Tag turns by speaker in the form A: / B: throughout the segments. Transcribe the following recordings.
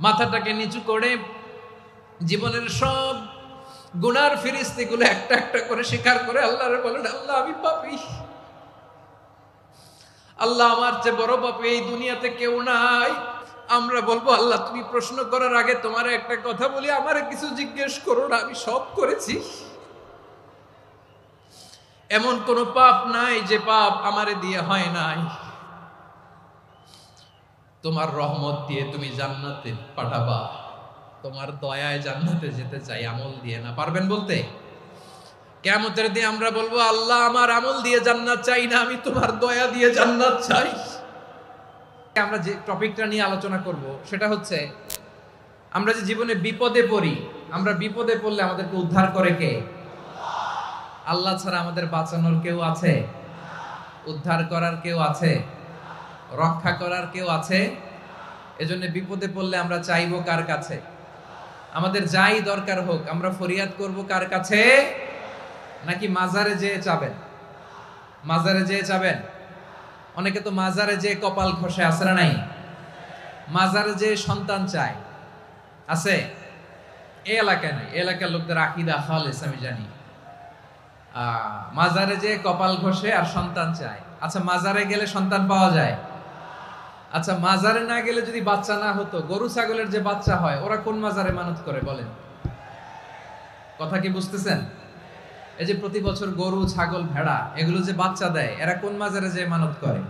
A: মাথাটাকে নিচু করে জীবনের সব গুনার ফিরিস্তিগুলো একটা একটা করে স্বীকার করে আল্লাহরে বলেন, আল্লাহ আমি পাপী, আল্লাহ আমার চেয়ে বড় পাপী এই দুনিয়াতে কেউ নাই। আমরা বলবো, আল্লাহ তুমি প্রশ্ন করার আগে তোমার একটা কথা বলি, আমারে কিছু জিজ্ঞেস করো না, আমি সব করেছি। এমন কোন পাপ নাই যে পাপ আমারে দিয়ে হয় নাই। তোমার রহমত দিয়ে তুমি জান্নাতে পাঠাবা, তোমার দয়ায় জান্নাতে যেতে চাই, আমল দিয়ে না। পারবেন বলতে? কিয়ামতের দিন আমরা বলবো, আল্লাহ আমার আমল দিয়ে জান্নাত চাই না, আমি তোমার দয়া দিয়ে জান্নাত চাই। আমরা যে টপিকটা নিয়ে আলোচনা করব সেটা হচ্ছে, আমরা যে জীবনে বিপদে পড়ি, আমরা বিপদে পড়লে আমাদেরকে উদ্ধার করে কে? আল্লাহ ছাড়া আমাদের বাঁচানোর কেউ আছে? উদ্ধার করার কেউ আছে? রক্ষা করার কেউ আছে? এজন্য বিপদে পড়লে আমরা চাইবো কার কাছে? আমাদের যাই দরকার হোক আমরা ফরিয়াদ করব কার কাছে? নাকি মাজারে যেয়ে চাবেন? মাজারে যেয়ে চাবেন? অনেকে তো মাজারে যেয়ে কপাল ঘষে, আছে না নাই? মাজারে যেয়ে সন্তান চায়, আছে? এই এলাকায় নাই, এই এলাকার লোকদের আকীদা খালেস আমি জানি। মাজারে যেয়ে কপাল ঘষে আর সন্তান চায়। আচ্ছা, মাজারে গেলে সন্তান পাওয়া যায়? আচ্ছা, মাজারে না গেলে যদি বাচ্চা না হতো, গরু ছাগলের যে বাচ্চা হয় ওরা কোন মাজারে মানত করে বলেন? কথা কি বুঝতেছেন? এই যে প্রতি বছর গরু ছাগল ভেড়া এগুলো যে বাচ্চা দেয়, এরা কোন মাজারে যে মানত করে?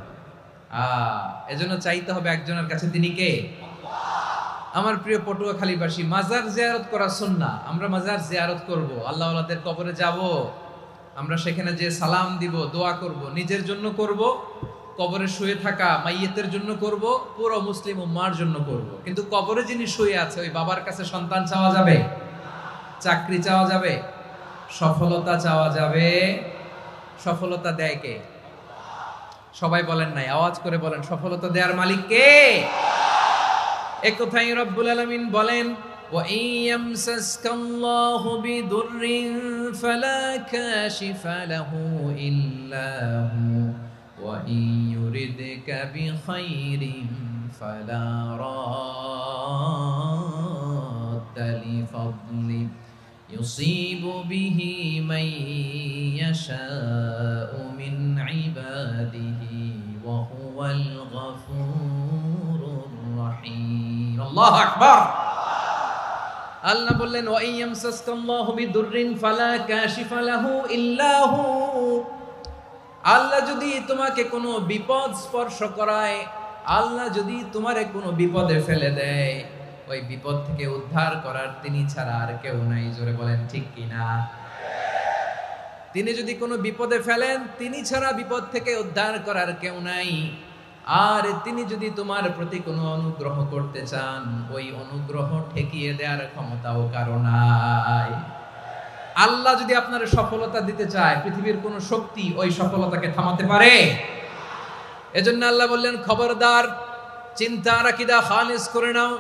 A: এজন্য চাইতে হবে একজনের কাছে, তিনি কে? আমার প্রিয় পটুয়াখালীবাসী, মাজার জিয়ারত করা সুন্নাহ। আমরা মাজার জিয়ারত করব, আল্লাহ ওয়ালাদের কবরে যাব, আমরা সেখানে যে সালাম দিব, দোয়া করব, নিজের জন্য করব, কবরে শুয়ে থাকা মাইয়েতের জন্য করব, পুরো মুসলিম উম্মার জন্য করব। কিন্তু কবরে যিনি শুয়ে আছে ওই বাবার কাছে সন্তান চাওয়া যাবে? চাকরি চাওয়া যাবে? সফলতা চাওয়া যাবে? সফলতা দেয় কে? সবাই বলেন নাই, আওয়াজ করে বলেন, সফলতা দেওয়ার মালিক কে? এক কথাই রব্বুল আলামিন বলেন, ওয়া ইয়ামসাসকাল্লাহু বিদুররিন ফালা কাশিফা লাহু ইল্লা হু ওয়া ইয়ুরিদকা বিখাইরিন ফালা রাদ্দা লিফাদলি ইউসিবু বিহি মান ইয়াশাউ মিন ইবাদিহি ওয়া হুয়াল গফুরুর রহিম। আল্লাহু আকবার। আল্লাহ বললেন, ওয়া ইয়ামসাসকাল্লাহু বিদুররিন ফালা কাশিফা লাহু ইল্লা হু। আল্লাহ যদি তোমাকে কোনো বিপদ স্পর্শ করায়, আল্লাহ যদি তোমারে কোনো বিপদে ফেলে দেয়, ওই বিপদ থেকে উদ্ধার করার তিনি ছাড়া আর কেউ নাই। জোরে বলেন ঠিক কিনা? তিনি যদি কোনো বিপদে ফেলেন, তিনি ছাড়া বিপদ থেকে উদ্ধার করার কেউ নাই। আর তিনি যদি তোমার প্রতি কোনো অনুগ্রহ করতে চান, ওই অনুগ্রহ ঠেকিয়ে দেওয়ার ক্ষমতাও কারো নাই। আল্লাহ যদি আপনার সফলতা দিতে চায়, পৃথিবীর কোন শক্তি ওই সফলতাকে থামাতে পারে? এজন্য আল্লাহ বললেন, খবরদার, চিন্তা আকীদা খালিস করে নাও।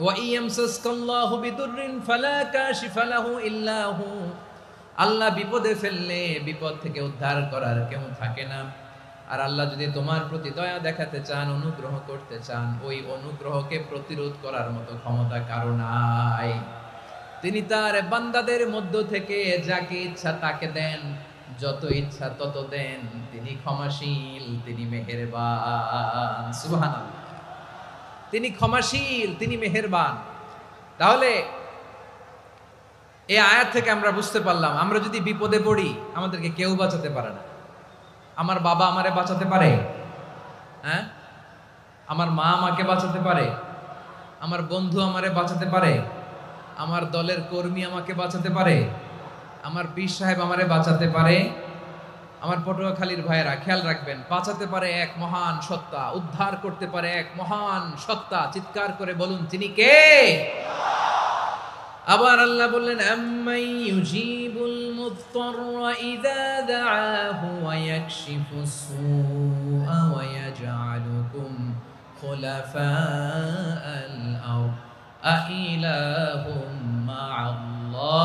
A: ওয়া ইয়ামসাসকাল্লাহু বিদুররিন ফালা কাশিফা লাহু ইল্লা হু। আল্লাহ বিপদে ফেললে বিপদ থেকে উদ্ধার করার কেউ থাকে না। আর আল্লাহ যদি তোমার প্রতি দয়া দেখাতে চান, অনুগ্রহ করতে চান, ওই অনুগ্রহকে প্রতিরোধ করার মতো ক্ষমতা কারো নাই। তিনি তার বান্দাদের মধ্য থেকে যাকে ইচ্ছা তাকে দেন, যত ইচ্ছা তত দেন। তিনি ক্ষমাশীল, তিনি মেহেরবান। সুবহানাল্লাহ। তিনি ক্ষমাশীল, তিনি মেহেরবান। তাহলে এই আয়াত থেকে আমরা বুঝতে পারলাম, আমরা যদি বিপদে পড়ি আমাদেরকে কেউ বাঁচাতে পারে না। আমার বাবা আমারে বাঁচাতে পারে? হ্যাঁ? আমার মা আমাকে বাঁচাতে পারে? আমার বন্ধু আমারে বাঁচাতে পারে? আমার দলের কর্মী আমাকে বাঁচাতে পারে? আমার পীর সাহেব আমারে বাঁচাতে পারে? আমার পটুয়াখালীর ভাইয়েরা খেয়াল রাখবেন, বাঁচাতে পারে এক মহান সত্তা, উদ্ধার করতে পারে এক মহান সত্তা। চিৎকার করে বলুন, তিনি কে? আবার আল্লাহ বললেন, আম্মান ইউজিবুল মুত্তাররা ইযা দাআহু ওয়া ইয়াকশিফুস সুআ ওয়া ইয়াজআলুকুম খুলাফাআল আরদ আইলাহুম মা'আল্লাহ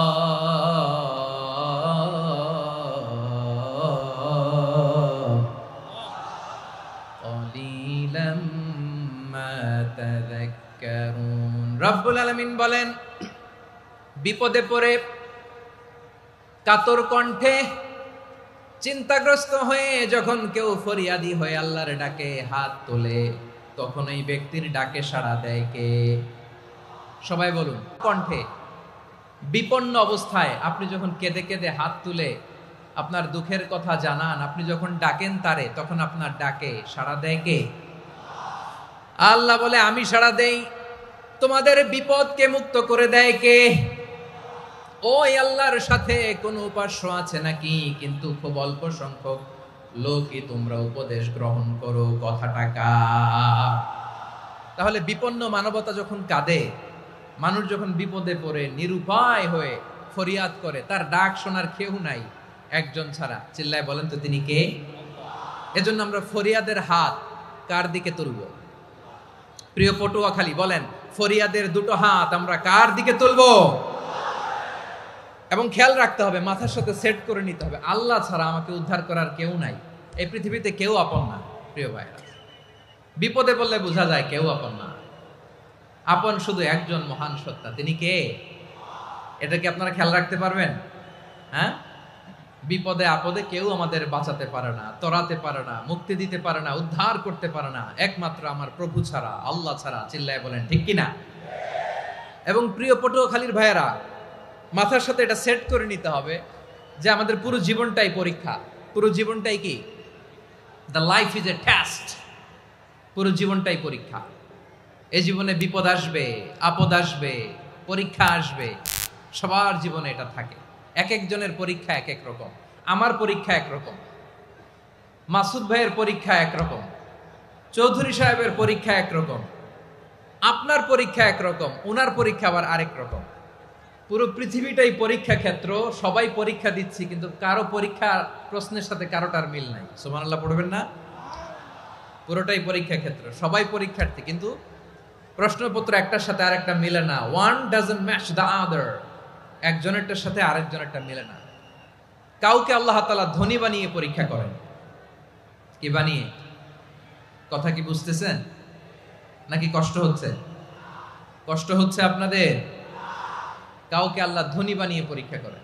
A: ক্বালিলাম মা তাযাক্কারুন। রব্বুল আলামিন বলেন, বিপদে পড়ে কাতর কণ্ঠে চিন্তাগ্রস্ত হয়ে যখন কেউ ফরিয়াদি হয়ে আল্লাহর ডাকে হাত তোলে, তখন এই ব্যক্তির ডাকে সাড়া দেয় কে? সবাই বলুন। কণ্ঠে বিপন্ন অবস্থায় আপনি যখন কেঁদে কেঁদে হাত তুলে আপনার দুঃখের কথা জানান, আপনি যখন ডাকেন তারে, তখন আপনার ডাকে সাড়া দেয় কে? আল্লাহ বলে, আমি সাড়া দেই। তোমাদের বিপদকে মুক্ত করে দেয় কে? ওই আল্লাহর সাথে কোন উপাস্য আছে নাকি? কিন্তু খুব অল্প সংখ্যক লোকই তোমরা উপদেশ গ্রহণ করো। কথাটা কার? তাহলে বিপন্ন মানবতা যখন কাঁদে, মানুষ যখন বিপদে পড়ে নিরুপায় হয়ে ফরিয়াদ করে, তার ডাক শোনার কেউ নাই একজন ছাড়া। চিল্লায় বলেন তো তিনি কে? এজন্য আমরা ফরিয়াদের হাত কার দিকে তুলব? প্রিয় পটুয়াখালী বলেন, ফরিয়াদের দুটো হাত আমরা কার দিকে তুলব? এবং খেয়াল রাখতে হবে, মাথার সাথে সেট করে নিতে হবে, আল্লাহ ছাড়া আমাকে উদ্ধার করার কেউ নাই। এই পৃথিবীতে কেউ আপন না। প্রিয় ভাইরা, বিপদে পড়লে বোঝা যায় কেউ আপন না। আপন শুধু একজন মহান সত্তা, তিনি কে? এটা কি আপনারা খেয়াল রাখতে পারবেন? হ্যাঁ, বিপদে আপদে কেউ আমাদের বাঁচাতে পারে না, তরাতে পারে না, মুক্তি দিতে পারে না, উদ্ধার করতে পারে না, একমাত্র আমার প্রভু ছাড়া, আল্লাহ ছাড়া। চিল্লায় বলেন ঠিক কিনা? এবং প্রিয় পটুয়াখালীর ভাইয়েরা, মাথার সাথে এটা সেট করে নিতে হবে যে আমাদের পুরো জীবনটাই পরীক্ষা। পুরো জীবনটাই কি? The life is a test. পুরো জীবনটাই পরীক্ষা। এই জীবনে বিপদ আসবে, আপদ আসবে, পরীক্ষা আসবে, সবার জীবনে এটা থাকে। এক একজনের পরীক্ষা এক এক রকম। আমার পরীক্ষা একরকম, মাসুদ ভাইয়ের পরীক্ষা একরকম, চৌধুরী সাহেবের পরীক্ষা একরকম, আপনার পরীক্ষা একরকম, উনার পরীক্ষা আবার আরেক রকম। পুরো পৃথিবীটাই পরীক্ষা ক্ষেত্র, সবাই পরীক্ষা দিচ্ছি, কিন্তু কারো পরীক্ষা প্রশ্নের সাথে কারোটার মিল নাই। সুবহানাল্লাহ পড়বেন না? পুরোটাই পরীক্ষা ক্ষেত্র, সবাই পরীক্ষার্থী, কিন্তু প্রশ্নপত্র একটার সাথে আরেকটা মিলে না। One doesn't match the other. একজনেরটার সাথে আরেকজনেরটা মিলে না। কাউকে আল্লাহ তাআলা ধনী বানিয়ে পরীক্ষা করেন। কি বানিয়ে? কথা কি বুঝতেছেন নাকি কষ্ট হচ্ছে? কষ্ট হচ্ছে আপনাদের? কাউকে আল্লাহ ধনী বানিয়ে পরীক্ষা করেন,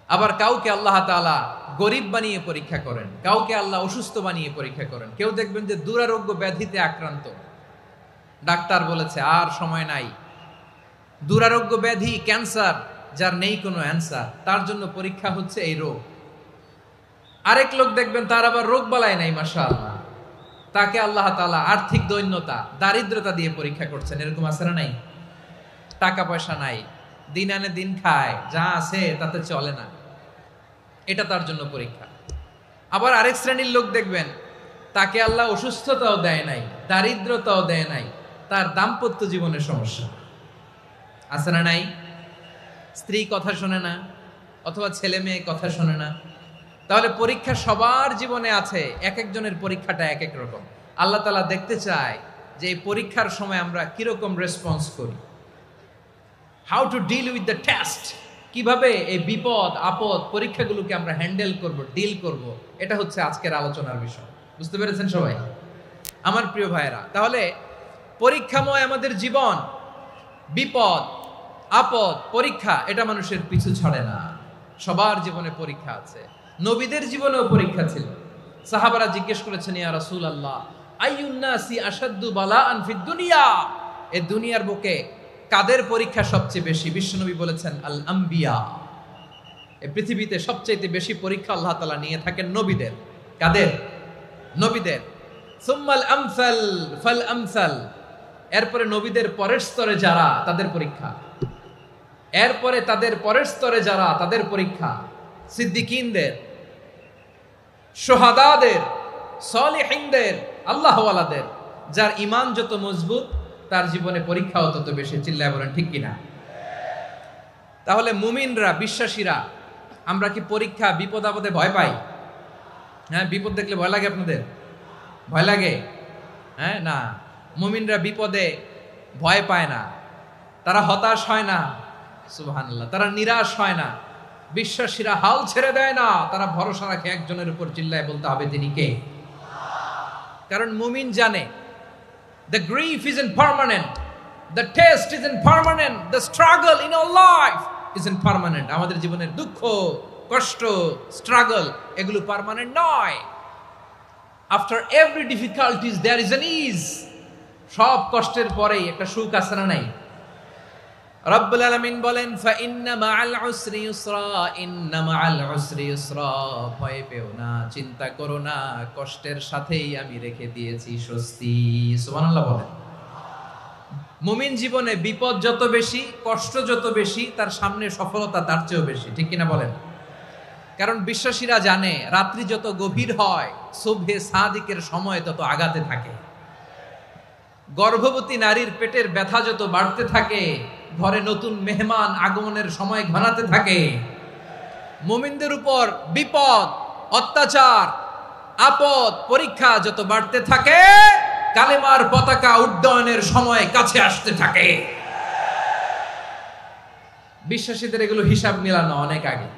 A: আবার কাউকে আল্লাহ তাআলা গরিব বানিয়ে পরীক্ষা করেন, কাউকে আল্লাহ অসুস্থ বানিয়ে পরীক্ষা করেন। কেউ দেখবেন যে দুরারোগ্য ব্যাধিতে আক্রান্ত, ডাক্তার বলেছে আর সময় নাই, দুরারোগ্য ব্যাধি, ক্যান্সার, যার নেই কোনো অ্যান্সার, তার জন্য পরীক্ষা হচ্ছে এই রোগ। আরেক লোক দেখবেন তার আবার রোগ বালাই নাই, মাশাআল্লাহ, তাকে আল্লাহ তাআলা আর্থিক দৈন্যতা, দারিদ্রতা দিয়ে পরীক্ষা করছেন। এরকম আছে না নাই? টাকা পয়সা নাই, দিন আনে দিন খায়, যা আছে তাতে চলে না, এটা তার জন্য পরীক্ষা। আবার আরেক শ্রেণীর লোক দেখবেন তাকে আল্লাহ অসুস্থতাও দেয় নাই, দারিদ্রতাও দেয় নাই, তার দাম্পত্য জীবনের সমস্যা আছে না নাই? স্ত্রী কথা শোনে না, অথবা ছেলে মেয়ে কথা শোনে না। তাহলে পরীক্ষা সবার জীবনে আছে, এক একজনের পরীক্ষাটা এক এক রকম। আল্লাহ তাআলা দেখতে চায় যে এই পরীক্ষার সময় আমরা কিরকম রেসপন্স করি, how to deal with the test, কিভাবে এই বিপদ আপদ পরীক্ষাগুলোকে আমরা হ্যান্ডেল করব, ডিল করব। এটা হচ্ছে আজকের আলোচনার বিষয়। বুঝতে পেরেছেন সবাই? আমার প্রিয় ভাইয়েরা, তাহলে পরীক্ষাময় আমাদের জীবন, বিপদ আপদ পরীক্ষা, এটা মানুষের পিছু ছাড়ে না। সবার জীবনে পরীক্ষা আছে। নবীদের জীবনেও পরীক্ষা ছিল। সাহাবারা জিজ্ঞেস করেছেন, ইয়া রাসূলুল্লাহ, আইয়ুন নাসি আশাদ্দু বালাআন ফিদ দুনিয়া, এই দুনিয়ার বুকে কাদের পরীক্ষা সবচেয়ে বেশি? বিশ্বনবী বলেছেন, আল আম্বিয়া। এই পৃথিবীতে সবচেয়ে বেশি পরীক্ষা আল্লাহ তাআলা নিয়ে থাকেন নবীদের। কাদের? নবীদের। সুম্মাল আমসাল ফাল আমসাল, এরপরে নবীদের পরের স্তরে যারা, তাদের পরীক্ষা। এরপরে তাদের পরের স্তরে যারা, তাদের পরীক্ষা। সিদ্দিকিনদের, শুহাদাদের, সলিহিনদের, আল্লাহওয়ালাদের। যার ঈমান যত মজবুত, তার জীবনে পরীক্ষাও তত বেশি। চিল্লায় বলেন ঠিক কিনা? তাহলে মুমিনরা, বিশ্বাসীরা, আমরা কি পরীক্ষা বিপদ আপদে ভয় পাই? হ্যাঁ, বিপদ দেখলে ভয় লাগে আপনাদের? ভয় লাগে? হ্যাঁ, না, মুমিনরা বিপদে ভয় পায় না, তারা হতাশ হয় না। সুবহানাল্লাহ, তারা নিরাশ হয় না। বিশ্বাসীরা হাল ছেড়ে দেয় না, তারা ভরসা রাখে একজনের উপর। চিল্লায় বলতে হবে তিনি কে? কারণ মুমিন জানে the grief isn't permanent, The test isn't permanent. The struggle in our life isn't permanent. আমাদের জীবনের দুঃখ, কষ্ট, struggle এগুলো পার্মানেন্ট নয়। After every difficulties there is an ease. সব কষ্টের পরেই একটা সুখ আছে না নাই? রব্বুল আলামিন বলেন ফাইন্না মাআল উসরি ইউসরা, ইন্না মাআল উসরি ইউসরা। ভয় পেও না, চিন্তা করো না, কষ্টের সাথেই আমি রেখে দিয়েছি স্বস্তি। সুবহানাল্লাহ বলেন। মুমিন জীবনে বিপদ যত বেশি, কষ্ট যত বেশি, তার সামনে সফলতা তার চেয়েও বেশি, ঠিক কিনা বলেন? কারণ বিশ্বাসীরা জানে রাত্রি যত গভীর হয় সুবহে সাদিকের সময় তত আগাতে থাকে। গর্ভবতী নারীর পেটের ব্যথা যত বাড়তে থাকে, ঘরে নতুন মেহমান আগমনের সময় ঘনাতে থাকে। মুমিনদের উপর বিপদ, অত্যাচার, আপদ, পরীক্ষা যত বাড়তে থাকে, কালেমার পতাকা উড্ডয়নের সময় কাছে আসতে থাকে। বিশ্বাসীদের এগুলো হিসাব মিলানো অনেক আগে,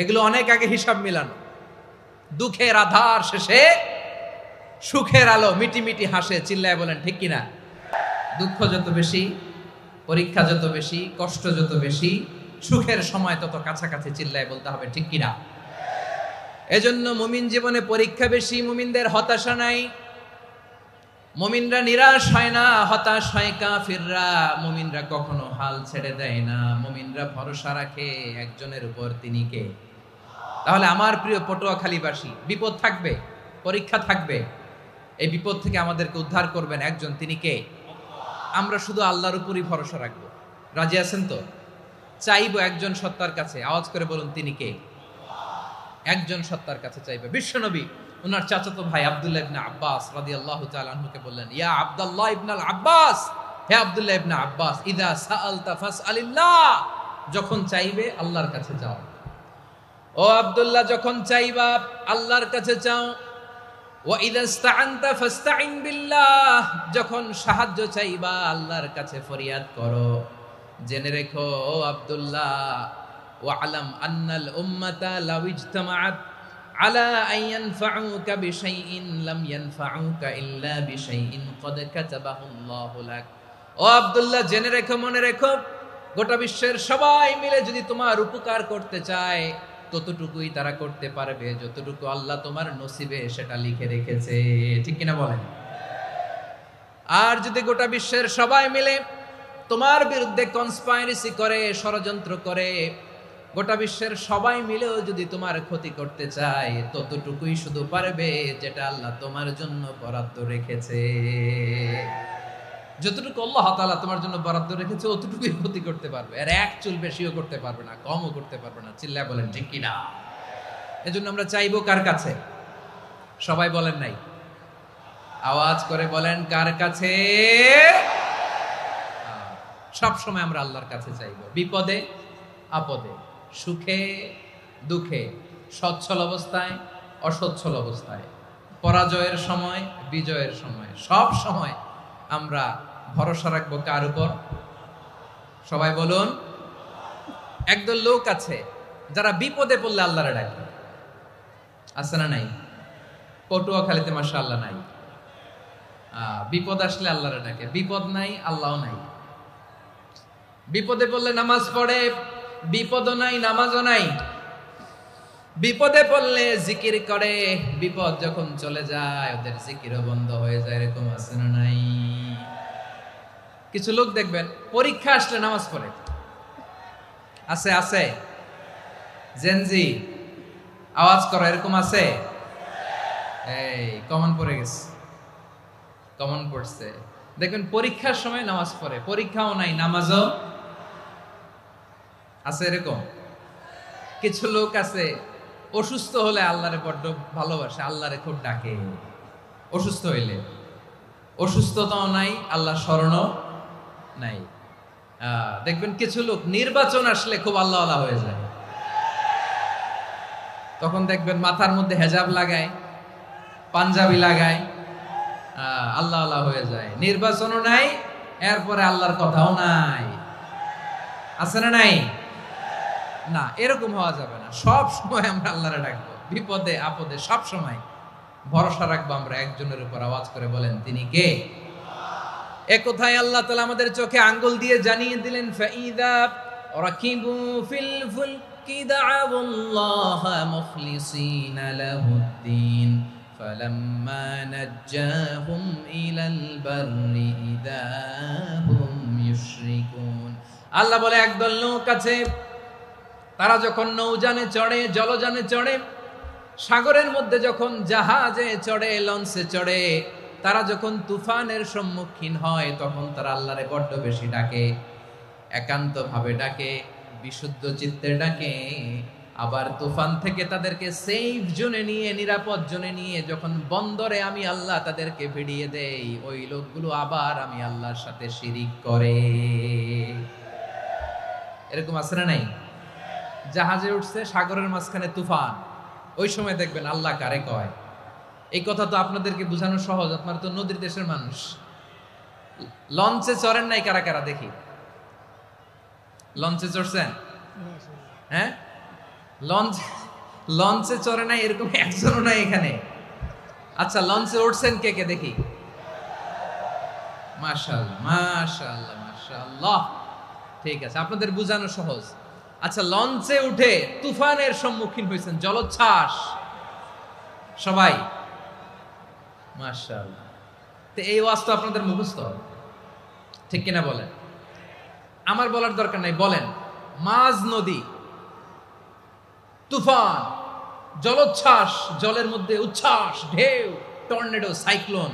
A: এগুলো অনেক আগে হিসাব মিলানো। দুঃখের আধার শেষে সুখের আলো মিটি মিটি হাসে, চিল্লায় বলেন ঠিক কিনা? দুঃখ যত বেশি, পরীক্ষা যত বেশি, কষ্ট যত বেশি, সুখের সময় তত কাছাকাছি, চিল্লায় বলতে হবে ঠিক কিনা? এজন্য মুমিন জীবনে পরীক্ষা বেশি, মুমিনদের হতাশা নাই। মুমিনরা নিরাশ হয় না, হতাশ হয় কাফিররা। মুমিনরা কখনো হাল ছেড়ে দেয় না, মুমিনরা ভরসা রাখে একজনের উপর, তিনি কে? তাহলে আমার প্রিয় পটুয়াখালীবাসী, বিপদ থাকবে, পরীক্ষা থাকবে, এই বিপদ থেকে আমাদেরকে উদ্ধার করবেন একজন, তিনি কে? আমরা শুধু আল্লাহর উপরই ভরসা রাখবো। রাজি আছেন তো? চাইবো একজন সত্তার কাছে, আওয়াজ করে বলুন তিনি কে? একজন সত্তার কাছে চাইবে। বিশ্বনবী ওনার চাচাতো ভাই আব্দুল্লাহ ইবনে আব্বাস রাদিয়াল্লাহু তাআলা আনহুকে বললেন, ইয়া আব্দুল্লাহ ইবনে আব্বাস, হে আব্দুল্লাহ ইবনে আব্বাস, ইযা সাআলতা ফাসআলিল্লাহ, যখন চাইবে আল্লাহর কাছে যাও। ও আব্দুল্লাহ, যখন চাইবা আল্লাহর কাছে চাও। ওয়া ইযা ইসতাআনতা ফাসতাইন বিল্লাহ, যখন সাহায্য চাইবা আল্লাহর কাছে ফরিয়াদ করো। জেনে রেখো ও আব্দুল্লাহ, ওয়া আলাম আন্নাল উম্মাতা লাউ ইজতামাআত আলা আন ইয়ানফাউকা বিশাইইন লাম ইয়ানফাউকা ইল্লা বিশাইইন ক্বাদ কাতাবাহু আল্লাহু লাক। ও আব্দুল্লাহ, জেনে রেখো, মনে রেখো, গোটা বিশ্বের সবাই মিলে যদি তোমার উপকার করতে চায় ততটুকুই তারা করতে পারবে যতটুকু আল্লাহ তোমার নসিবে সেটা লিখে রেখেছে, ঠিক কিনা বলেন? আর যদি গোটা বিশ্বের সবাই মিলে তোমার বিরুদ্ধে কনস্পাইরেসি করে, ষড়যন্ত্র করে, গোটা বিশ্বের সবাই মিলেও যদি তোমার ক্ষতি করতে চায় ততটুকুই শুধু পারবে যেটা আল্লাহ তোমার জন্য বরাদ্দ রেখেছে। যতটুকু আল্লাহ তাআলা তোমার জন্য বরাদ্দ রেখেছে অতটুকুই ক্ষতি করতে পারবে, আর এক চুল বেশিও করতে পারবে না, কমও করতে পারবে না, চিল্লায় বলেন ঠিক কিনা? এজন্য আমরা চাইবো কার কাছে? সবাই বলেন নাই, আওয়াজ করে বলেন কার কাছে? সব সময় আমরা আল্লাহর কাছে চাইবো, বিপদে আপদে, সুখে দুঃখে, সচ্ছল অবস্থায় অসচ্ছল অবস্থায়, পরাজয়ের সময় বিজয়ের সময়, সব সময় আমরা ভরসা রাখবো কার উপর? সবাই বলুন। একদল লোক আছে যারা বিপদে পড়লে আল্লাহরে ডাকে, আছে না নাই? পটুয়াখালীতে মাশাআল্লাহ নাই। বিপদ আসলে আল্লাহরে ডাকে, বিপদ নাই আল্লাহও নাই। বিপদে পড়লে নামাজ পড়ে, বিপদও নাই নামাজও নাই। বিপদে পড়লে জিকির করে, বিপদ যখন চলে যায় ওদের জিকিরও বন্ধ হয়ে যায়, এরকম আছে না নাই? কিছু লোক দেখবেন পরীক্ষা আসলে নামাজ পড়ে, আছে আছে? জেনজি আওয়াজ করো, এরকম আছে? এই কমন পড়ে গেছে, কমন পড়ছে। দেখবেন পরীক্ষার সময় নামাজ পড়ে, পরীক্ষাও নাই নামাজও আছে, এরকম। কিছু লোক আছে অসুস্থ হলে আল্লাহরে বড্ড ভালোবাসে, আল্লাহরে খুব ডাকে। অসুস্থ হইলে অসুস্থতাও নাই, আল্লাহ স্মরণও নাই। দেখবেন কিছু লোক নির্বাচন আসলে খুব আল্লাহ আল্লাহ হয়ে যায়, তখন দেখবেন মাথার মধ্যে হেজাব লাগায়, পাঞ্জাবি লাগায়, আল্লাহ আল্লাহ হয়ে যায়। নির্বাচনও নাই, এরপরে আল্লাহর কথাও নাই, আছে না নাই? না, এরকম হওয়া যাবে না। সব সময় আমরা আল্লাহরে ডাকবো, বিপদে আপদে সব সময় ভরসা রাখবো আমরা একজনের উপর। আওয়াজ করে বলেন তিনি কে? এ কথায় আল্লাহ তাআলা আমাদের চোখে আঙ্গুল দিয়ে জানিয়ে দিলেন, ফাইদা রাকিবু ফিল ফুলকি দা'আউল্লাহা মুখলিসিনা লাহুদ্দিন ফালাম্মা নাজ্জাহুম ইলাল বাররি ইযা হুম ইউশরিকুন। আল্লাহ বলে, একদল লোক আছে, তারা যখন নৌযানে চড়ে, জলযানে চড়ে, সাগরের মধ্যে যখন জাহাজে চড়ে, লঞ্চে চড়ে, তারা যখন তুফানের সম্মুখীন হয়, তখন তারা আল্লাহরে বড্ড বেশি ডাকে, একান্ত ভাবে ডাকে, বিশুদ্ধ চিত্তে ডাকে। আবার তুফান থেকে তাদেরকে সেফ জোনে নিয়ে, নিরাপদ জোনে নিয়ে যখন বন্দরে আমি আল্লাহ তাদেরকে ভিড়িয়ে দেই, ওই লোকগুলো আবার আমি আল্লাহর সাথে শিরিক করে। এরকম আছে না নাই? জাহাজে উঠছে, সাগরের মাঝখানে তুফান, ওই সময় দেখবেন আল্লাহ কারে কয়। এই কথা তো আপনাদেরকে বোঝানো সহজ, আপনারা তো নদীর দেশের মানুষ। লঞ্চে চড়েন নাই কারা কারা দেখি? লঞ্চে চড়ছেন? হ্যাঁ, লঞ্চে চড়ে নাই এরকম একজনও নাই এখানে। আচ্ছা, লঞ্চে উঠছেন কে কে দেখি? মাশাআল্লাহ, মাশাআল্লাহ, মাশাআল্লাহ। ঠিক আছে, আপনাদের বোঝানো সহজ। আচ্ছা, লঞ্চে উঠে তুফানের সম্মুখীন হয়েছেন, জলোচ্ছ্বাস সবাই? মাশাআল্লাহ। তো এই ওয়াজ তো আপনাদের মুখস্থ, ঠিক কিনা বলেন? আমার বলার দরকার নাই, বলেন। মাঝ নদী, তুফান, জলোচ্ছ্বাস, জলের মধ্যে উচ্ছ্বাস, ঢেউ, টর্নেডো, সাইক্লোন,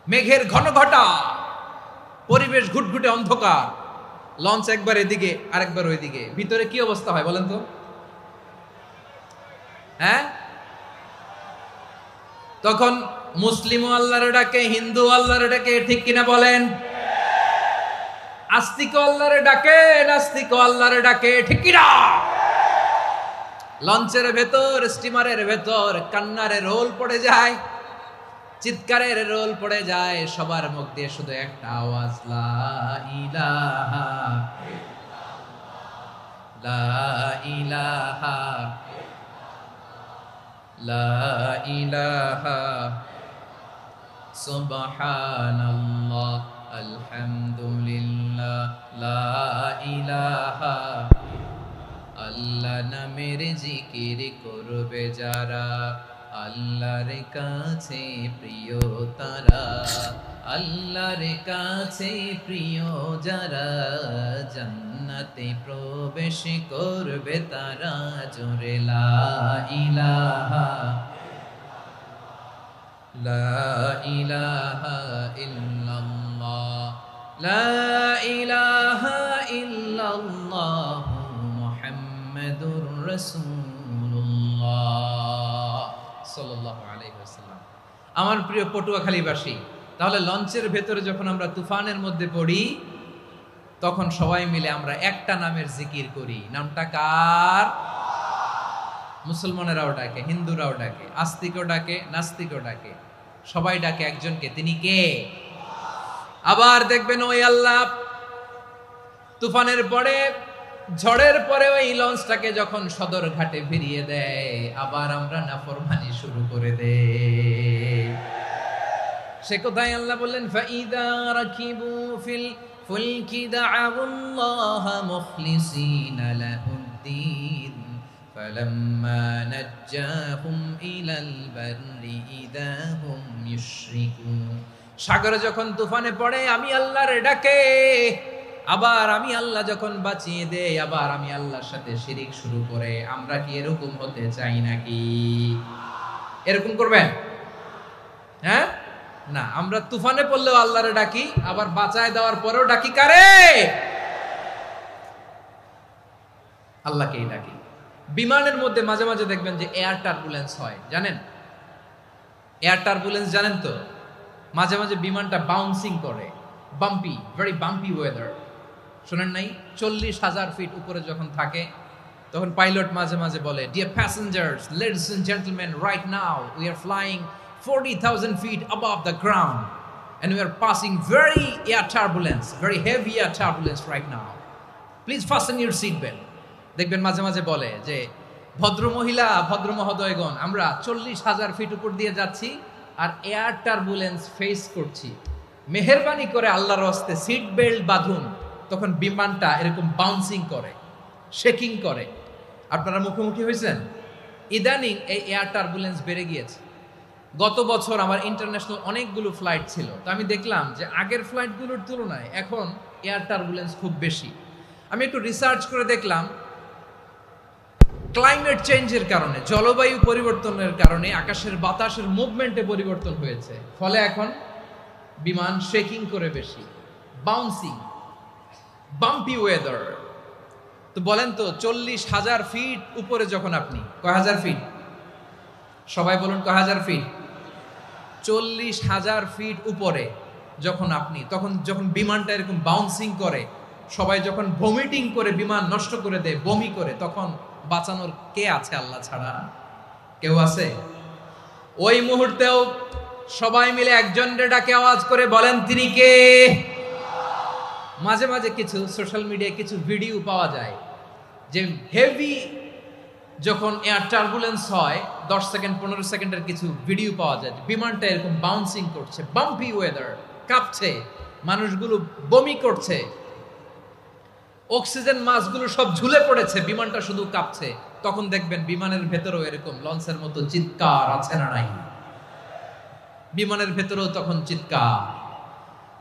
A: মেঘের ঘনঘটা, পরিবেশ ঘুটঘুটে অন্ধকার, লঞ্চ একবার এদিকে আরেকবার ওইদিকে, ভিতরে কি অবস্থা হয় বলেন তো? হ্যাঁ, তখন মুসলিম আল্লাহর ডাকে, হিন্দু আল্লাহর ডাকে, ঠিক কিনা বলেন? আস্তিক আল্লাহর ডাকে, নাস্তিক আল্লাহর ডাকে, ঠিক কিনা? লঞ্চের ভেতর, স্টিমারের ভেতর কান্নারে রোল পড়ে যায়, চিৎকারের রোল পড়ে যায়, সবার মুখ দিয়ে শুধু একটা আওয়াজ, লা ইলাহা ইল্লাল্লাহ, লা ইলাহা লা ইলাহা সুবহানাল্লাহ আলহামদুলিল্লাহ লা ইলাহা। আল্লাহ নামের জিকির করবে যারা, আল্লাহর কাছে প্রিয় তারা, আল্লাহর কাছে প্রিয় যারা, জান্নাতে প্রবেশ করবে তারা, জোরে লা ইলাহা লা ইলাহা ইল্লাল্লাহ, লা ইলাহা ইল্লাল্লাহ মুহাম্মাদুর রাসূলুল্লাহ সাল্লাল্লাহু আলাইহি ওয়াসাল্লাম। আমার প্রিয় পটুয়াখালীবাসী, তাহলে লঞ্চের ভেতরে যখন আমরা তুফানের মধ্যে পড়ি, তখন সবাই মিলে আমরা একটা নামের জিকির করি। নামটা কার? মুসলমানেরাও ডাকে, হিন্দুরাও ডাকে, আস্তিকও ডাকে, নাস্তিকও ডাকে, সবাই ডাকে একজনকে, তিনি কে? আবার দেখবেন ওই আল্লাহ তুফানের পরে, ঝড়ের পরে ওই লঞ্চটাকে যখন সদর ঘাটে ফিরিয়ে দেয়, আবার আমরা নাফরমানি শুরু করে দেই। সে কোথায় আল্লাহ বললেন, ফাইদা রাকিবু ফিল ফুলকি দা'আউল্লাহা মুখলিসিনা লাহুদ্দিন ফালাম্মা নাজ্জাহুম ইলাল বাররি ইযা হুম ইউশরিকুন। সাগরে যখন তুফানে পড়ে আমি আল্লাহর ডাকে, আবার আমি আল্লাহ যখন বাঁচিয়ে দেই, আবার আমি আল্লাহর সাথে শিরিক শুরু করে। আমরা কি এরকম হতে চাই নাকি? এরকম করবেন? হ্যাঁ না, আমরা তুফানে পড়লেও আল্লাহরে ডাকি, আবার বাঁচায় দেওয়ার পরেও ডাকি কারে? আল্লাহকেই ডাকি। বিমানের মধ্যে মাঝে মাঝে দেখবেন যে এয়ার টার্বুলেন্স হয়, জানেন? এয়ার টার্বুলেন্স জানেন তো? মাঝে মাঝে বিমানটা বাউন্সিং করে, বাম্পি, ভেরি বাম্পি ওয়েদার। শোনেন নাই? 40,000 ফিট উপরে যখন থাকে, তখন পাইলট মাঝে মাঝে বলে, dear passengers, ladies and gentleman, right now we are flying 40,000 feet above the ground and we are passing very air turbulence, very heavy air turbulence right now. Please fasten your seat belt. দেখবেন মাঝে মাঝে বলে যে, ভদ্র মহিলা, ভদ্র মহোদয়গণ, আমরা 40,000 ফিট উপর দিয়ে যাচ্ছি আর এয়ার টার্বুলেন্স ফেস করছি। মেহেরবানি করে আল্লাহর হস্তে সিট বেল্ট বাঁধুন, তখন বিমানটা এরকম বাউন্সিং করে, শেকিং করে। আপনারা মুখোমুখি হয়েছেন? ইদানিং এই এয়ার টার্বুলেন্স বেড়ে গিয়েছে। গত বছর আমার ইন্টারন্যাশনাল অনেকগুলো ফ্লাইট ছিল, তো আমি দেখলাম যে আগের ফ্লাইটগুলোর তুলনায় এখন এয়ার টার্বুলেন্স খুব বেশি। আমি একটু রিসার্চ করে দেখলাম ক্লাইমেট চেঞ্জের কারণে, জলবায়ু পরিবর্তনের কারণে আকাশের বাতাসের মুভমেন্টে পরিবর্তন হয়েছে, ফলে এখন বিমান শেকিং করে বেশি, বাউন্সিং, বাম্পি ওয়েদার। তো বলেন তো 40,000 ফিট উপরে যখন আপনি, কয় হাজার ফিট, সবাই বলুন কয় হাজার ফিট, 40,000 ফিট উপরে যখন আপনি, তখন যখন বিমানটা এরকম বাউন্সিং করে, সবাই যখন ভমিটিং করে বিমান নষ্ট করে দেয়, বমি করে, তখন বাঁচানোর কে আছে আল্লাহ ছাড়া? কেউ আছে? ওই মুহূর্তেও সবাই মিলে একজনের ডাকে আওয়াজ করে বলেন তিনি কে? মাঝে মাঝে কিছু সোশ্যাল মিডিয়ায় কিছু ভিডিও পাওয়া যায় যে হেভি যখন এয়ার টার্বুলেন্স হয় 10 সেকেন্ড 15 সেকেন্ডের কিছু ভিডিও পাওয়া যায়, বিমানটা এরকম বাউন্সিং করছে, বাম্পি ওয়েদার, কাঁপছে, মানুষগুলো বমি করছে, অক্সিজেন মাস্কগুলো সব ঝুলে পড়েছে, বিমানটা শুধু কাঁপছে। তখন দেখবেন বিমানের ভেতরেও এরকম লঞ্চের মতো চিৎকার আছে না নাই? বিমানের ভেতরেও তখন চিৎকার।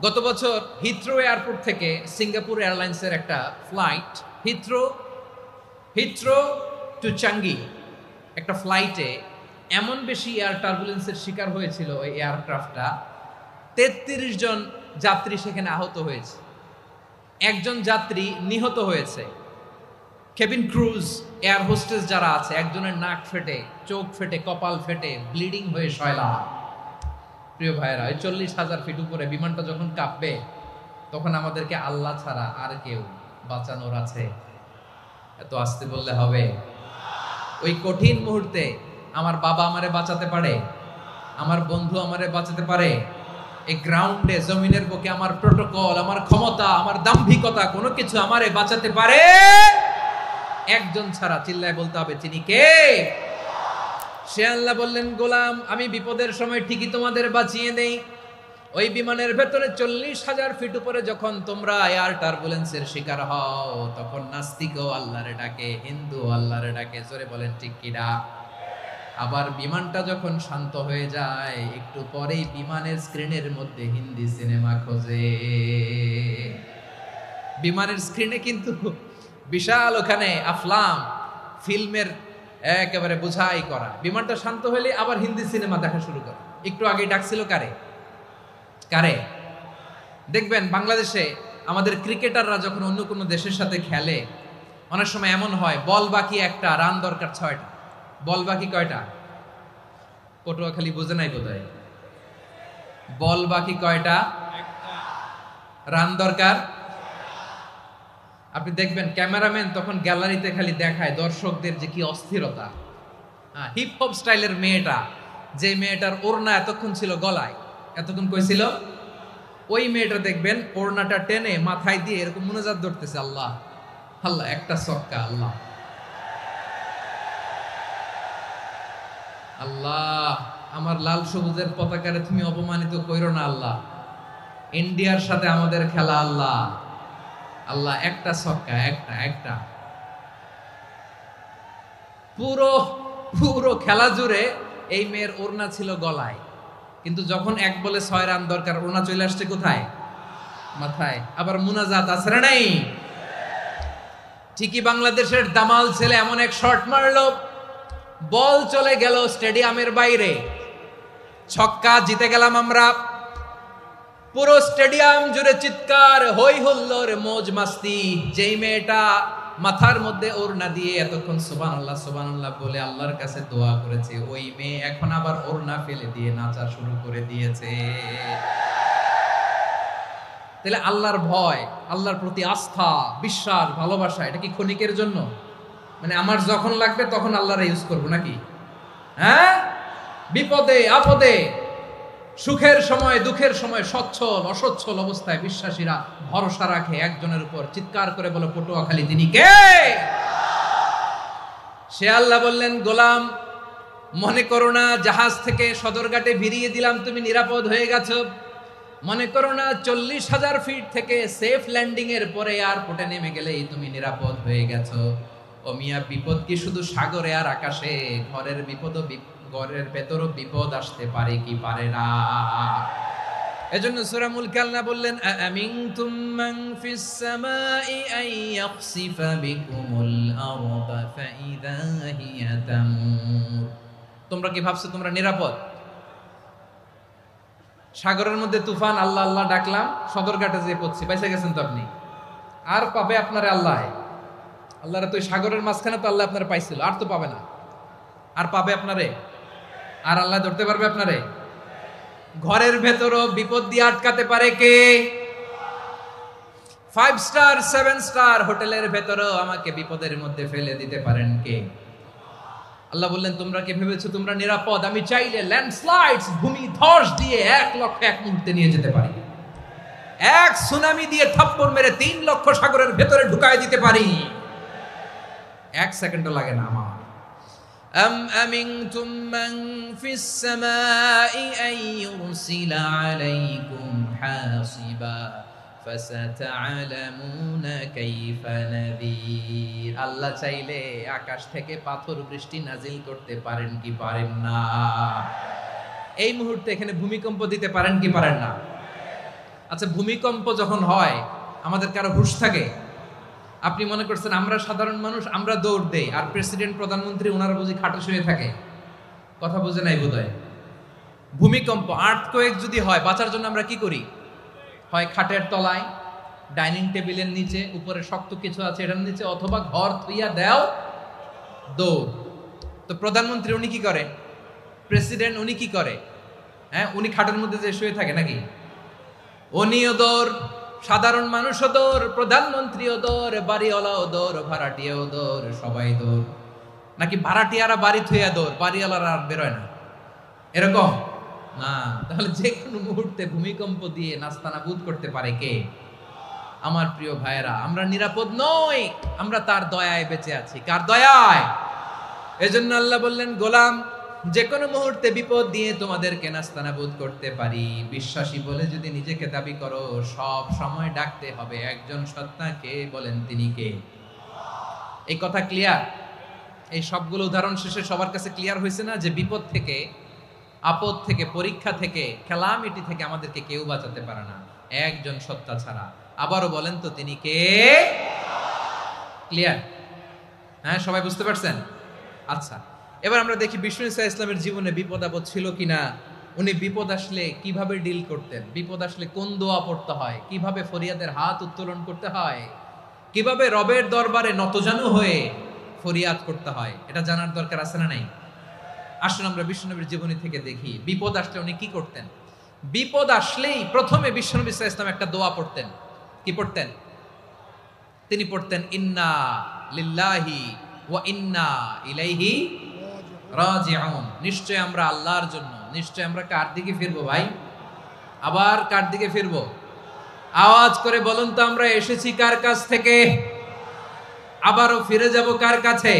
A: গত বছর হিথ্রো এয়ারপোর্ট থেকে সিঙ্গাপুর এয়ারলাইন্সের একটা ফ্লাইট, হিথ্রো টু চাঙ্গি, একটা ফ্লাইটে এমন বেশি এয়ার টার্বুলেন্সের শিকার হয়েছিল ওই এয়ারক্রাফটটা, 33 জন যাত্রী সেখানে আহত হয়েছে, একজন যাত্রী নিহত হয়েছে। কেবিন ক্রুজ, এয়ার হোস্টেস যারা আছে, একজনের নাক ফেটে, চোখ ফেটে, কপাল ফেটে, ব্লিডিং হয়ে শয়লা। প্রিয় ভাইয়েরা, ওই 40,000 ফিট উপরে বিমানটা যখন কাঁপবে, তখন আমাদেরকে আল্লাহ ছাড়া আর কেউ বাঁচানোর আছে? এত আসতে বললে হবে? ওই কঠিন মুহূর্তে আমার বাবা আমারে বাঁচাতে পারে, আমার বন্ধু আমারে বাঁচাতে পারে। এই গ্রাউন্ডে, জমিনের বুকে আমার প্রোটোকল, আমার ক্ষমতা, আমার দাম্ভিকতা, কোনো কিছু আমারে বাঁচাতে পারে একজন ছাড়া। চিল্লায় বলতে হবে তিনি কে? সে আল্লাহ বললেন, গোলাম আমি বিপদের সময় ঠিকই তোমাদের বাঁচিয়ে দেই। ওই বিমানের ভেতরে 40,000 ফিট উপরে যখন তোমরা এয়ার টার্বুলেন্সের শিকার হও, তখন নাস্তিকও আল্লাহরে ডাকে, হিন্দু আল্লাহরে ডাকে। জোরে বলেন ঠিক কিনা? আবার বিমানটা যখন শান্ত হয়ে যায়, একটু পরেই বিমানের স্ক্রিনের মধ্যে হিন্দি সিনেমা খোঁজে। বিমানের স্ক্রিনে কিন্তু বিশাল ওখানে আফলাম ফিল্মের একেবারে বোঝাই করা। বিমানটা শান্ত হলে আবার হিন্দি সিনেমা দেখা শুরু করে। একটু আগে ডাকছিল কারে? দেখবেন বাংলাদেশে আমাদের ক্রিকেটাররা যখন অন্য কোনো দেশের সাথে খেলে, অনেক সময় এমন হয় বল বাকি একটা, রান দরকার 6টা। বল বাকি কয়টা? পটুয়াখালী বুঝে নাই বোধহয়। বল বাকি কয়টা? রান দরকার। আপনি দেখবেন ক্যামেরাম্যান তখন গ্যালারিতে খালি দেখায় দর্শকদের যে কি অস্থিরতা। হিপ হপ স্টাইলের মেয়েটা, যে মেয়েটার ওড়না এতক্ষণ ছিল গলায়, এতক্ষণ কই ছিল, ওই মেয়েটা দেখবেন ওড়নাটা টেনে মাথায় দিয়ে এরকম মুনাজাত ধরতেছে, আল্লাহ আল্লাহ, একটা ছক্কা, আল্লাহ আল্লাহ, আমার লাল সবুজের পতাকারে তুমি অপমানিত কইরো না আল্লাহ, ইন্ডিয়ার সাথে আমাদের খেলা, আল্লাহ আল্লাহ, একটা ছক্কা, একটা। পুরো খেলা জুড়ে এই মেয়ের ওড়না ছিল গলায়, কিন্তু যখন 1 বলে 6 রান দরকার, ওড়না চলে আসছে কোথায়? মাথায়। আবার মুনাজাত আছে না নাই? ঠিকই বাংলাদেশের দামাল ছেলে এমন এক শট মারলো, বল চলে গেল স্টেডিয়ামের বাইরে, ছক্কা, জিতে গেলাম আমরা। পুরো স্টেডিয়াম জুড়ে চিৎকার, হই হুল্লোড়, মৌজ মাস্তি। যেই মেয়েটা মাথার মধ্যে ওড়না দিয়ে এতক্ষণ সুবহানাল্লাহ সুবহানাল্লাহ বলে আল্লাহর কাছে দোয়া করেছে, ওই মেয়ে এখন আবার ওড়না ফেলে দিয়ে নাচা শুরু করে দিয়েছে। তাহলে আল্লাহর ভয়, আল্লাহর প্রতি আস্থা, বিশ্বাস, ভালোবাসা, এটা কি ক্ষণিকের জন্য? মানে আমার যখন লাগবে তখন আল্লাহর ইউজ করবো নাকি? হ্যাঁ, বিপদে আপদে, সুখের সময় দুঃখের সময়, সচ্ছল অসচ্ছল অবস্থায় বিশ্বাসীরা ভরসা রাখে একজনের উপর। চিৎকার করে বলো পটুয়াখালী তিনি কে? সে আল্লাহ বললেন, গোলাম মনে করো না জাহাজ থেকে সদরঘাটে ভিড়িয়ে দিলাম, তুমি নিরাপদ হয়ে গেছো। মনে করো না 40,000 ফিট থেকে সেফ ল্যান্ডিং এর পরে এয়ারপোর্টে নেমে গেলেই তুমি নিরাপদ হয়ে গেছো। ও মিয়া, বিপদ কি শুধু সাগরে আর আকাশে? ঘরের ভেতরও বিপদ আসতে পারে কি পারে না? এজন্য সূরা মুলক আল্লাহ বললেন, আমিনতুম মান ফিস সামাই আন ইয়াখসিফা বিকুমুল আরদা ফাইযা হিয়া তামুর। তোমরা কি ভাবছো তোমরা নিরাপদ? সাগরের মধ্যে তুফান, আল্লাহ আল্লাহ ডাকলাম, সদরঘাটে যেয়ে পড়ছি, বাইসা গেছেন তো আপনি। আর পাবে আপনারে আল্লাহ? আল্লাহরা তো সাগরের মাঝখানে তো আল্লাহ আপনারা পাইছিল, আর তো পাবে না। আর পাবে আপনারে? আর আল্লাহ ধরতে পারবে আপনারে? ঘরের ভেতরও বিপদ দিয়ে আটকাতে পারে কে? 5 স্টার 7 স্টার হোটেলের ভেতরও আমাকে বিপদের মধ্যে ফেলে দিতে পারেন কে? আল্লাহ বললেন, তোমরা কি ভেবেছো তোমরা নিরাপদ? আমি চাইলে ল্যান্ডস্লাইডস, ভূমি ধস দিয়ে 1 লক্ষ এক মুহূর্তে নিয়ে যেতে পারি। এক সুনামি দিয়ে থাপ্পড় মেরে 3 লক্ষ সাগরের ভেতরে ঢুকায় দিতে পারি। 1 সেকেন্ডও লাগে না আমার। أم أمنتم من في السماء أن يرسل عليكم حاصبا فستعلمون كيف نذير। আল্লাহ চাইলে আকাশ থেকে পাথর বৃষ্টি নাজিল করতে পারেন কি পারেন না? এই মুহূর্তে এখানে ভূমিকম্প দিতে পারেন কি পারেন না? আচ্ছা, ভূমিকম্প যখন হয় আমাদের কারো হুঁশ থাকে? আপনি মনে করছেন আমরা সাধারণ মানুষ, আমরা দৌড় দেই, আর প্রেসিডেন্ট প্রধানমন্ত্রী ওনারা বুঝি খাটে শুয়ে থাকে? কথা বুঝে নাই বোধহয়। ভূমিকম্প, আর্থকোয়েক যদি হয়, বাঁচার জন্য আমরা কি করি? হয় খাটের তলায়, ডাইনিং টেবিলের নিচে, উপরে শক্ত কিছু আছে এটার নিচে, অথবা ঘর থুইয়া দেও দৌড়। তো প্রধানমন্ত্রী উনি কি করে? প্রেসিডেন্ট উনি কি করে? হ্যাঁ, উনি খাটের মধ্যে যে শুয়ে থাকে নাকি? উনিও দৌড়, সাধারণ মানুষও দৌড়, প্রধানমন্ত্রীও দৌড়, বাড়িওয়ালাও দৌড়, ভাড়াটিয়াও দৌড়, সবাই দৌড়। নাকি ভাড়াটিয়ারা বাড়ি থুইয়া দৌড়, বাড়িওয়ালারা আর বেরোয় না? এরকম না। তাহলে যে কোনো মুহূর্তে ভূমিকম্প দিয়ে নাস্তানাবুদ করতে পারে কে? আমার প্রিয় ভাইয়েরা, আমরা নিরাপদ নই, আমরা তার দয়ায় বেঁচে আছি। কার দয়ায়? এজন্য আল্লাহ বললেন, গোলাম, যে কোনো মুহূর্তে বিপদ দিয়ে তোমাদেরকে নাস্তানাবুদ করতে পারি। বিশ্বাসী বলে যদি নিজেকে দাবি করো, সব সময় ডাকতে হবে একজন সত্তাকে। বলেন তিনি কে? এই কথা ক্লিয়ার? এই সবগুলো উদাহরণ শেষে সবার কাছে ক্লিয়ার হয়েছে না যে বিপদ থেকে, আপদ থেকে, পরীক্ষা থেকে, ক্যালামিটি থেকে আমাদেরকে কেউ বাঁচাতে পারে না একজন সত্তা ছাড়া। আবারও বলেন তো তিনি কে? ক্লিয়ার? হ্যাঁ, সবাই বুঝতে পারছেন? আচ্ছা, এবার আমরা দেখি বিষ্ণু ঈসা ইসলামের জীবনে বিপদ আপদ ছিল কিনা। উনি বিপদ আসলে কিভাবে ডিল করতেন, বিপদ আসলে কোন দোয়া পড়তে হয়, কিভাবে ফরিয়াদের হাত উত্তোলন করতে হয়, কিভাবে রবের দরবারে নতজানু হয়ে ফরিয়াদ করতে হয়, এটা জানার দরকার আছে না নাই? আসুন আমরা বিষ্ণুনবীর জীবনী থেকে দেখি বিপদ আসলে উনি কি করতেন। বিপদ আসলেই প্রথমে বিষ্ণুনবী সাল্লাল্লাহু আলাইহি ওয়াসাল্লাম একটা দোয়া পড়তেন। কি পড়তেন? তিনি পড়তেন, ইন্না লিল্লাহি ওয়া ইন্না ইলাইহি রাজিউন। নিশ্চয় আমরা আল্লাহর জন্য, নিশ্চয় আমরা কার দিকে ফিরবো ভাই? আবার কার দিকে ফিরবো? আওয়াজ করে বলুন তো, আমরা এসেছি কার কাছ থেকে, আবারও ফিরে যাব কার কাছে?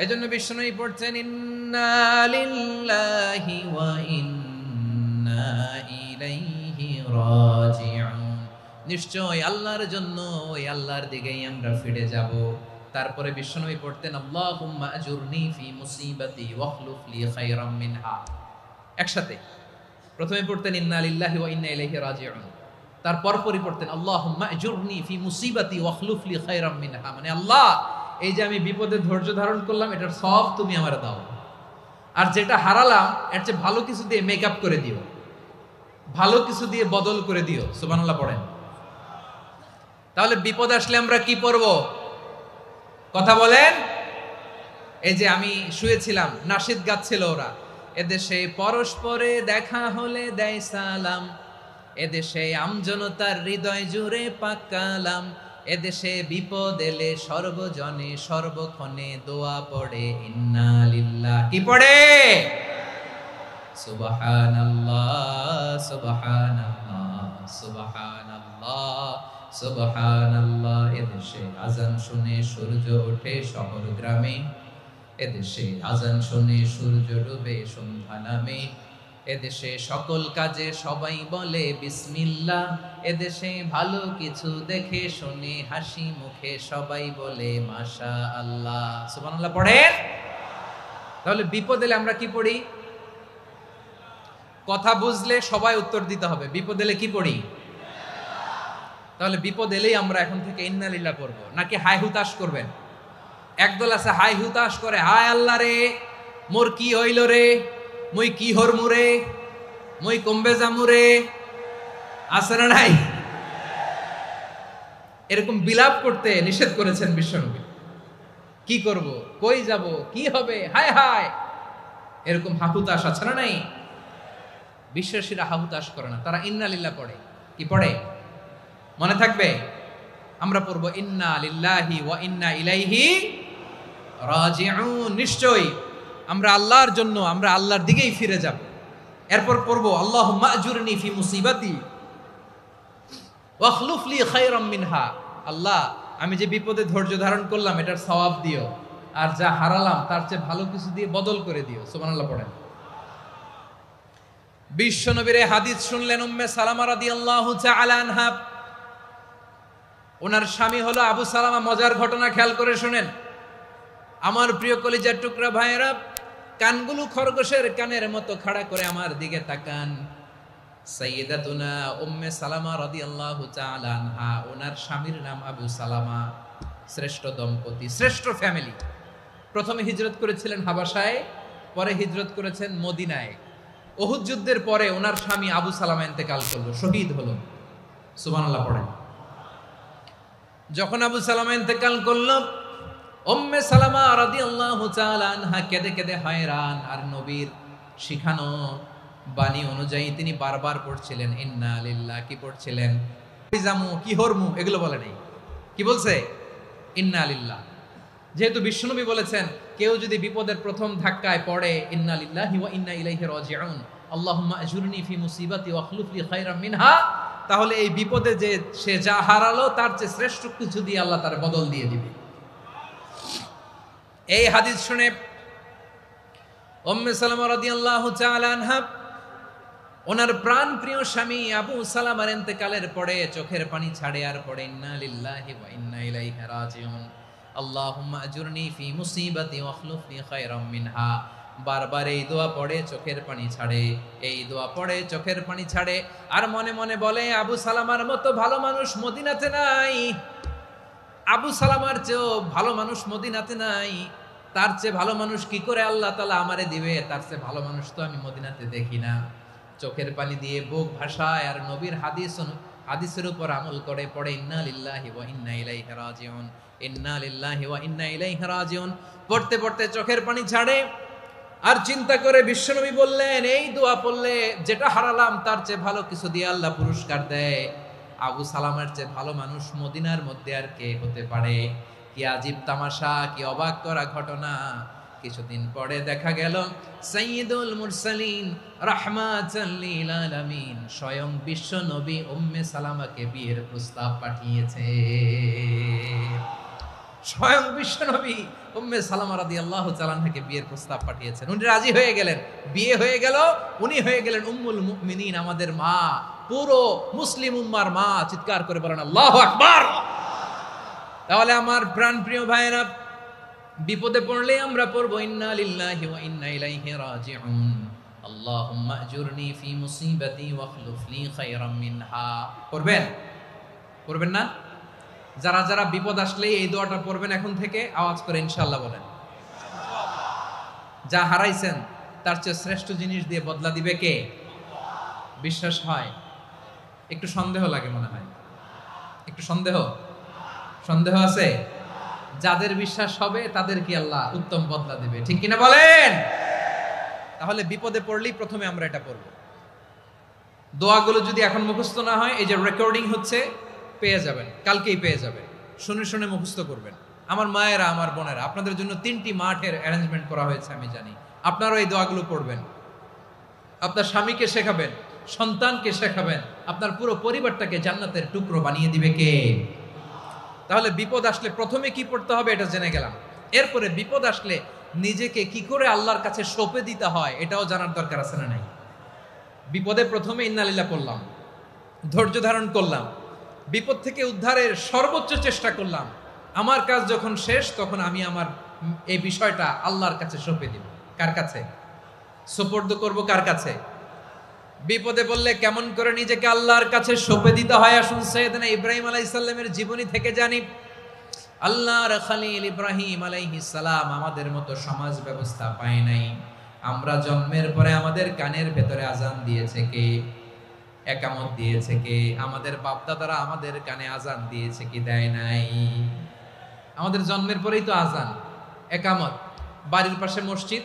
A: এজন্য বিষ্ণুই পড়ছেন, ইন্না লিল্লাহি ওয়া ইন্না ইলাইহি রাজিউন। নিশ্চয় আল্লাহর জন্য, ওই আল্লাহর দিকেই আমরা ফিরে যাব। তারপরে বিশ্বনবী পড়তেন, আল্লাহুম্মা আজুরনি ফি মুসিবাতি ওয়াখলুফ লি খায়রাম মিনহা। একসাথে প্রথমে পড়তেন ইন্না লিল্লাহি ওয়া ইন্না ইলাইহি রাজিউন, তারপর পড়তেন আল্লাহুম্মা আজুরনি ফি মুসিবাতি ওয়াখলুফ লি খায়রাম মিনহা। মানে আল্লাহ, এই যে আমি বিপদে ধৈর্য ধারণ করলাম, এটার সব তুমি আমারে দাও, আর যেটা হারালাম এর চেয়ে ভালো কিছু দিয়ে মেকআপ করে দিও, ভালো কিছু দিয়ে বদল করে দিও। সুবহানাল্লাহ পড়েন। তাহলে বিপদ আসলে আমরা কি পড়ব? কথা বলেন। এই যে আমি শুয়েছিলাম, নাশিদ গাচ্ছিল ওরা, এদেশে পরস্পরে দেখা হলে দেয় সালাম, এদেশে আমজনতার হৃদয় জুড়ে পাকালাম, এদেশে বিপদ এলে সর্বজনে সর্বক্ষণে দোয়া পড়ে ইন্না লিল্লাহ। কি পড়ে? সুবহানাল্লাহ সুবহানাল্লাহ সুবহানাল্লাহ সুবহানাল্লাহ। এদেশে আজান শুনে সূর্য ওঠে শহর গ্রামে, এদেশে আজান শুনে সূর্য ডুবে সন্ধ্যা নামে, এদেশে সকল কাজে সবাই বলে বিসমিল্লাহ, এদেশে ভালো কিছু দেখে শুনে হাসি মুখে সবাই বলে মাশা আল্লাহ। সুবহানাল্লাহ পড়েন। তাহলে বিপদ এলে আমরা কি পড়ি? কথা বুঝলে সবাই উত্তর দিতে হবে। বিপদ এলে কি পড়ি? তাহলে বিপদ এলেই আমরা এখন থেকে ইন্না লিল্লাহ পড়বো, নাকি হাই হুতাশ করবেন? একদল আছে হাই হুতাশ করে, হায় আল্লাহ রে মোর কি হইল রে, মুই কি হরমু রে, মুই কমবে জামু রে, আছে না নাই? এরকম বিলাপ করতে নিষেধ করেছেন বিশ্বনবী। কি করব, কই যাব, কি হবে, হায় হায়, এরকম হাহুতাশ আছে না নাই? বিশ্বাসীরা হাহুতাশ করে না, তারা ইন্না লিল্লাহ পড়ে। কি পড়ে মনে থাকবে? আমরা পড়বো ইন্না লিল্লাহি ওয়া ইন্না ইলাইহি রাজিউন। নিশ্চয়ই আমরা আল্লাহর জন্য, আমরা আল্লাহর দিকেই ফিরে যাব। এরপর পড়বো আল্লাহুম্মা আজুরনি ফি মুসিবাতি ওয়া আখলুফ লি খায়রাম মিনহা। আল্লাহ, আমি যে বিপদে ধৈর্য ধারণ করলাম এটার সওয়াব দিও, আর যা হারালাম তার চেয়ে ভালো কিছু দিয়ে বদল করে দিও। সুবহানাল্লাহ পড়েন। বিশ্বনবীর হাদিস শুনলেন উম্মে সালামা রাদিয়াল্লাহু তাআলা আনহা। ওনার স্বামী হলো আবু সালামা। মজার ঘটনা খেয়াল করে শুনেন আমার প্রিয় কলিজার টুকরা ভাইয়েরা। কানগুলো খরগোশের কানের মতো খাড়া করে আমার দিকে তাকান। সাইয়্যিদাতুনা উম্মে সালামা রাদিয়াল্লাহু তাআলা আনহা, ওনার স্বামীর নাম আবু সালামা। শ্রেষ্ঠ দম্পতি, শ্রেষ্ঠ ফ্যামিলি। প্রথমে হিজরত করেছিলেন হাবাসায়, পরে হিজরত করেছেন মদিনায়। উহুদ যুদ্ধের পরে ওনার স্বামী আবু সালামা ইন্তেকাল করলো, শহীদ হলো। সুবহানাল্লাহ পড়েন। যখন আবু সালামা ইন্তেকাল করলো, উম্মে সালামা রাদিয়াল্লাহু তাআলা আনহা কেঁদে কেঁদে হয়রান। আর নবীর শিখানো বাণী অনুযায়ী তিনি বারবার পড়ছিলেন ইন্না লিল্লাহ। কি পড়ছিলেন? জামু কি হরমু এগুলো বলে নাই। কি বলছে? ইন্না লিল্লাহ। যেহেতু বিশ্বনবী বলেছেন কেউ যদি বিপদের প্রথম ধাক্কায় পড়ে ইন্না লিল্লাহি ওয়া ইন্না ইলাইহি রাজিউন, আল্লাহুম্মা আজুরনি ফি মুসিবাতি ওয়া আখলুফ লি খায়রাম মিনহা, তাহলে এই বিপদে যে সে যা হারালো তার চেয়ে শ্রেষ্ঠ কিছু দিয়ে আল্লাহ তার বদল দিয়ে দিবে। এই হাদিস শুনে উম্মে সালামা রাদিয়াল্লাহু তাআলা আনহা ওনার প্রাণ প্রিয় স্বামী আবু সালামার ইন্তেকালের পরে চোখের পানি ছাড়ে আর পড়ে ইন্না লিল্লাহি ওয়া ইন্না ইলাইহি রাজিউন, আল্লাহুম্মা আজুরনি ফি মুসিবাতি ওয়া আখলুফ লি খায়রাম মিনহা। বারবার এই দোয়া পড়ে চোখের পানি ছাড়ে, এই দোয়া পড়ে চোখের পানি ছাড়ে। আর মনে মনে বলে আবু সালামার মতো ভালো মানুষ মদিনাতে নাই, আবু সালামার চেয়েও ভালো মানুষ মদিনাতে নাই। তার চেয়ে ভালো মানুষ কি করে আল্লাহ তাআলা আমারে দিবে? তার চেয়ে ভালো মানুষ তো আমি মদিনাতে দেখি না। চোখের পানি দিয়ে বুক ভাসায় আর নবীর হাদিসের উপর আমল করে পড়ে ইন্না লিল্লাহি ওয়া ইন্না ইলাইহি রাজিউন, ইন্না লিল্লাহি ওয়া ইন্না ইলাইহি রাজিউন। পড়তে পড়তে চোখের পানি ছাড়ে আর চিন্তা করে বিশ্বনবী বললেন এই দোয়া পড়লে যেটা হারালাম তার চেয়ে ভালো কিছু দিয়ে আল্লাহ পুরস্কার দেয়। আবু সালামের চেয়ে ভালো মানুষ মদিনার মধ্যে আর কে হতে পারে? কি আজীব তামাশা, কি অবাক করা ঘটনা। কিছুদিন পরে দেখা গেল সাইয়্যিদুল মুরসালিন রাহমাতাল লিল আলামিন স্বয়ং বিশ্ব নবী উম্মে সালামাকে বিয়ের প্রস্তাব পাঠিয়েছে। স্বয়ং বিশ্ব নবী উম্মে সালামা রাদিয়াল্লাহু তাআলা আনহাকে বিয়ের প্রস্তাব পাঠিয়েছেন। উনি রাজি হয়ে গেলেন, বিয়ে হয়ে গেল। উনি হয়ে গেলেন উম্মুল মুমিনিন, আমাদের মা, পুরো মুসলিম উম্মার মা। চিৎকার করে বলেন আল্লাহু আকবার। তাহলে আমার প্রাণ প্রিয় ভাইয়েরা, বিপদে পড়লে আমরা পড়বো ইন্না লিল্লাহি ওয়া ইন্না ইলাইহি রাজিউন, আল্লাহুম্মা আজুরনি ফি মুসিবাতি ওয়া আখলুফ লি খায়রাম মিনহা। পড়বেন? পড়বেন না? যারা যারা বিপদ আসলে এই দোয়াটা পড়বেন এখন থেকে আওয়াজ করে ইনশাআল্লাহ বলেন। যা হারাইছেন তার চেয়ে শ্রেষ্ঠ জিনিস দিয়ে বদলা দিবে কে? বিশ্বাস হয়? একটু সন্দেহ লাগে মনে হয়, একটু সন্দেহ আছে? যাদের বিশ্বাস হবে তাদের কি আল্লাহ উত্তম বদলা দিবে, ঠিক কিনা বলেন? তাহলে বিপদে পড়লেই প্রথমে আমরা এটা পড়ব। দোয়াগুলো যদি এখন মুখস্থ না হয়, এই যে রেকর্ডিং হচ্ছে পেয়ে যাবেন, কালকেই পেয়ে যাবেন। শুনে শুনে মুখস্থ করবেন। আমার মায়েরা, আমার বোনেরা, আপনাদের জন্য 3টি মাঠের অ্যারেঞ্জমেন্ট করা হয়েছে, আমি জানি। আপনারাও এই দোয়াগুলো পড়বেন, আপনার স্বামীকে শেখাবেন, সন্তানকে শেখাবেন, আপনার পুরো পরিবারটাকে জান্নাতের টুকরো বানিয়ে দিবে কে? তাহলে বিপদ আসলে প্রথমে কি পড়তে হবে এটা জেনে গেলাম। এরপরে বিপদ আসলে নিজেকে কি করে আল্লাহর কাছে সঁপে দিতে হয় এটাও জানার দরকার আছে না নাই? বিপদে প্রথমে ইন্নালিল্লাহ পড়লাম, ধৈর্য ধারণ করলাম, বিপদ থেকে উদ্ধারের সর্বোচ্চ চেষ্টা করলাম। আমার কাজ যখন শেষ তখন আমি আমার এই বিষয়টা আল্লাহর কাছে সঁপে দিব। কার কাছে সুপর্দ করব? কার কাছে? বিপদে বললে কেমন করে নিজেকে আল্লাহর কাছে সঁপে দিতে হয়, আসুন সাইয়েদনা ইব্রাহিম আলাইহিস সালামের জীবনী থেকে জানি। আল্লাহর খলিল ইব্রাহিম আলাইহিস সালাম আমাদের মতো সমাজ ব্যবস্থা পায় নাই। আমরা জন্মের পরে আমাদের কানের ভেতরে আজান দিয়েছে কে? একামত দিয়েছে কে? আমাদের বাপদাদারা আমাদের কানে আজান দিয়েছে কি? দেয় নাই। আমাদের জন্মের পরেই তো আজান, একামত, বাড়ির পাশে মসজিদ,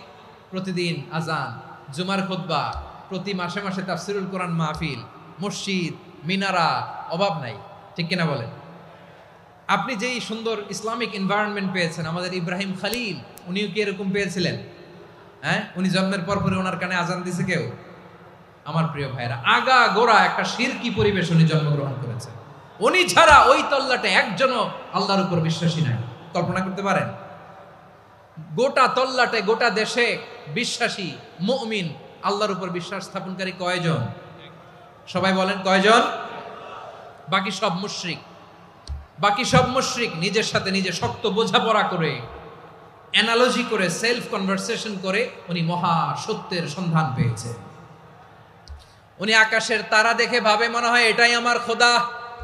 A: প্রতিদিন আজান, জুমার খুতবা, প্রতি মাসে মাসে তাফসিরুল কোরআন মাহফিল, মসজিদ, মিনারা, অভাব নাই। ঠিক কিনা বলেন? আপনি যেই সুন্দর ইসলামিক এনভায়রনমেন্ট পেয়েছেন, আমাদের ইব্রাহিম খলিল উনিও কি এরকম পেয়েছিলেন? হ্যাঁ, উনি জন্মের পর পরে ওনার কানে আজান দিছে কেউ? আমার প্রিয় ভাইরা, আগা গোড়া একটা শিরকি পরিবেশ উনি জন্মগ্রহণ করেছেন। উনি ছাড়া ওই তল্লাটে একজনও আল্লাহর উপর বিশ্বাসী নাই। কল্পনা করতে পারেন? গোটা তল্লাটে, গোটা দেশে বিশ্বাসী মুমিন, আল্লাহর উপর বিশ্বাস স্থাপনকারী কয়জন? সবাই বলেন কয়জন? বাকি সব মুশরিক। বাকি সব মুশরিক নিজের সাথে নিজে শক্ত বোঝাপড়া করে, অ্যানালজি করে, সেলফ কনভারসেশন করে উনি মহা সত্যের সন্ধান পেয়েছে। উনি আকাশের তারা দেখে ভাবে মনে হয় এটাই আমার খোদা,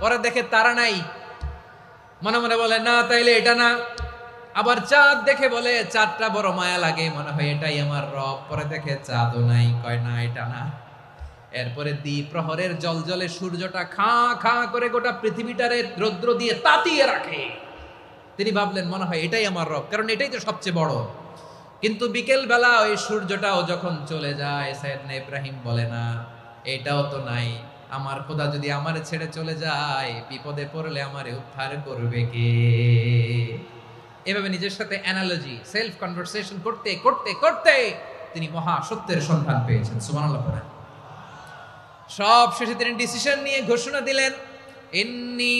A: পরে দেখে তারা নাই, মনে মনে বলে না তাইলে এটা না। আবার চাঁদ দেখে বলে চাঁদটা বড় মায়া লাগে, মনে হয় এটাই আমার রব, পরে দেখে চাঁদও নাই, কয় না এটা না। এরপরে দ্বিপ্রহরের জলজলে সূর্যটা খাঁ খাঁ করে গোটা পৃথিবীটারে রৌদ্র দিয়ে তাতিয়ে রাখে। তিনি ভাবলেন মনে হয় এটাই আমার রব, কারণ এটাই তো সবচেয়ে বড়। কিন্তু বিকেল বেলা ওই সূর্যটাও যখন চলে যায়, সাইয়েদনা ইব্রাহিম বলে না এটাও তো নাই, আমার খোদা যদি আমারে ছেড়ে চলে যায়, বিপদে পড়লে আমারে উদ্ধার করবে কে? এভাবে নিজের সাথে অ্যানালজি, সেলফ কনভারসেশন করতে করতে করতে তিনি মহা সত্যের সন্ধান পেয়েছেন। সুবহানাল্লাহ পড়েন। সব শেষে তিনি ডিসিশন নিয়ে ঘোষণা দিলেন, ইন্নী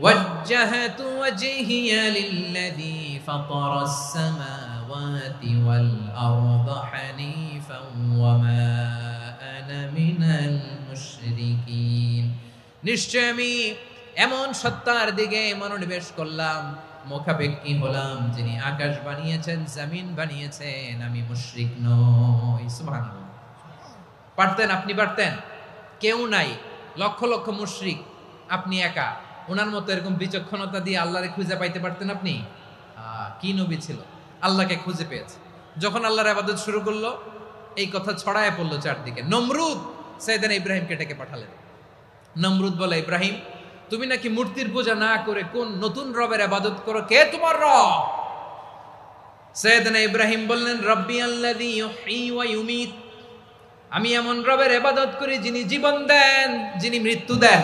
A: ওয়াজ্জাহাতু ওয়াজহিয়া লিল্লাযী ফাতারাস সামাওয়াতি ওয়াল আরদা হানিফান ওয়া মা আনা মিনাল মুশরিকিন। নিশ্চয় আমি এমন সত্তার দিকে মনোনিবেশ করলাম, মুখাপেক্ষী হলাম, যিনি আকাশ বানিয়েছেন, জমিন বানিয়েছেন, আমি মুশরিক নই। সুবহানাল্লাহ। পারতেন? আপনি পারতেন? কেউ নাই, লক্ষ লক্ষ মুশরিক, আপনি একা। ওনার মতো এরকম বিচক্ষণতা দিয়ে আল্লাহরে খুঁজে পাইতে পারতেন আপনি? কি নবী ছিল, আল্লাহকে খুঁজে পেয়েছে। যখন আল্লাহর ইবাদত শুরু করলো, এই কথা ছড়ায় পড়লো চারদিকে। নমরুদ সাইয়েদনা ইব্রাহিমকে ডেকে পাঠালেন। নমরুদ বলে, ইব্রাহিম তুমি নাকি মূর্তির পূজা না করে কোন নতুন রবের ইবাদত করো, কে তোমার রব? সাইয়েদনা ইব্রাহিম বললেন, রব্বি আল্লাযী ইউহয়ী ওয়া ইউমীত, আমি এমন রবের ইবাদত করি যিনি জীবন দেন, যিনি মৃত্যু দেন।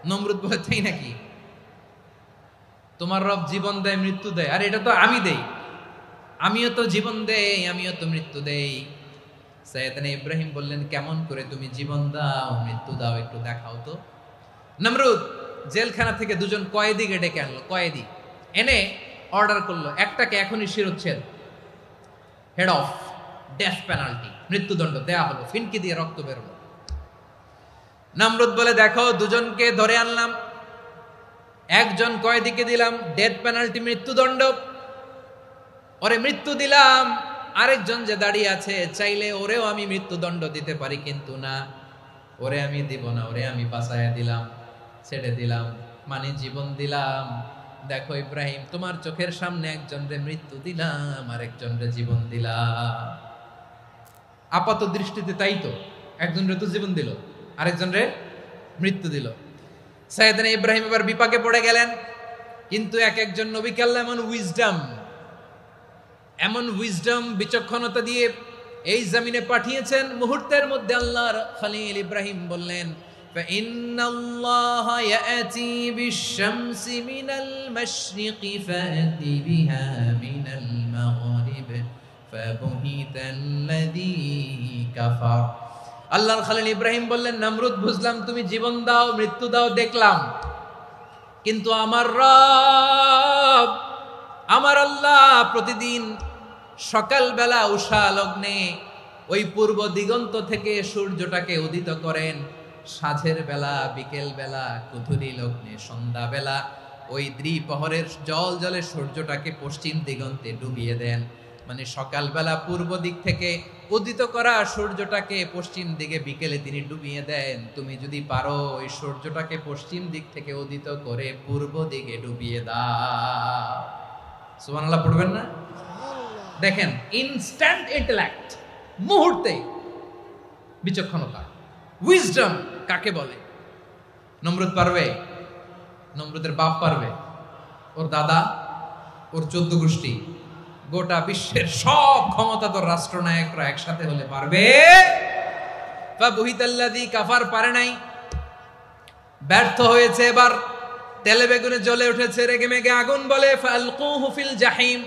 A: নমরুদ বলে, তাই নাকি? তোমার রব জীবন দেয়, মৃত্যু দেয়? আর এটা তো আমি দেই, আমিও তো জীবন দেই, আমিও তো মৃত্যু দেই। সাইয়েদনা ইব্রাহিম বললেন, কেমন করে তুমি জীবন দাও, মৃত্যু দাও, একটু দেখাও তো। নমরুদ জেলখানা থেকে দুজন কয়েদিকে ডেকে আনলো। কয়েদি এনে অর্ডার করলো, একটাকে এখনই শিরোচ্ছেদ, হেড অফ, ডেথ পেনাল্টি, মৃত্যুদণ্ড দেয়া হলো। ফিনকি দিয়ে রক্ত বেরোলো। নমরুদ বলে, দেখো দুজনকে ধরে আনলাম, একজন কয়েদিকে দিলাম ডেথ পেনাল্টি, মৃত্যুদণ্ড, ওরে মৃত্যু দিলাম। আরেকজন যে দাঁড়িয়ে আছে, চাইলে ওরেও আমি মৃত্যুদণ্ড দিতে পারি, কিন্তু না, ওরে আমি দিব না, ওরে আমি বাঁচাইয়া দিলাম, ছেড়ে দিলাম, মানে জীবন দিলাম। দেখো ইব্রাহিম, তোমার চোখের সামনে একজনরে মৃত্যু দিলাম, আর একজনরে জীবন দিলাম। আপাত দৃষ্টিতে তাই তো, একজনরে তো জীবন দিল, আরেকজনরে মৃত্যু দিল। সাইয়েদনা ইব্রাহিম এবার বিপাকে পড়ে গেলেন। কিন্তু এক একজন নবীকে আল্লাহ এমন উইজডম, বিচক্ষণতা দিয়ে এই জমিনে পাঠিয়েছেন। মুহূর্তের মধ্যে আল্লাহর খলিল ইব্রাহিম বললেন, ফাইন্নাল্লাহা ইয়াতি বিশ-শামসি মিনাল মাশরিকি ফাতি বিহা মিনাল মাগরিব ফাবুহিতাল্লাযী কাফার। আল্লাহর খলিল ইব্রাহিম বললেন, নমরুদ বুঝলাম তুমি জীবন দাও, মৃত্যু দাও, দেখলাম, কিন্তু আমার রব, আমার আল্লাহ প্রতিদিন সকালবেলা উষা লগ্নে ওই পূর্ব দিগন্ত থেকে সূর্যটাকে উদিত করেন সাঁঝের বেলা, বিকেল বেলা, কুথুরি লগ্নে, সন্ধ্যা বেলা। ওই দ্বিপ্রহরের জল জলে সূর্যটাকে পশ্চিম দিগন্তে ডুবিয়ে দেন। মানে সকালবেলা পূর্ব দিক থেকে উদিত করা সূর্যটাকে পশ্চিম দিকে বিকেলে তিনি ডুবিয়ে দেন। তুমি যদি পারো ওই সূর্যটাকে পশ্চিম দিক থেকে উদিত করে পূর্ব দিকে ডুবিয়ে দাও। সুবহানাল্লাহ পড়বেন না? দেখেন, ইনস্ট্যান্ট ইন্টেলেক্ট, মুহূর্তে বিচক্ষণতা, উইজডম কাকে বলে? নমরুদ পারবে? নমরুদের বাপ পারবে? ওর দাদা, ওর 14 গোষ্ঠী, গোটা বিশ্বের সব ক্ষমতাধর রাষ্ট্রনায়করা একসাথে হলে পারবে? ফাবুহিতাল্লাযী কাফার পারে নাই, ব্যর্থ হয়েছে। এবার তেলে বেগুনে জ্বলে উঠেছে, রেগে মেগে আগুন বলে ফালকুহু ফিল জাহিম।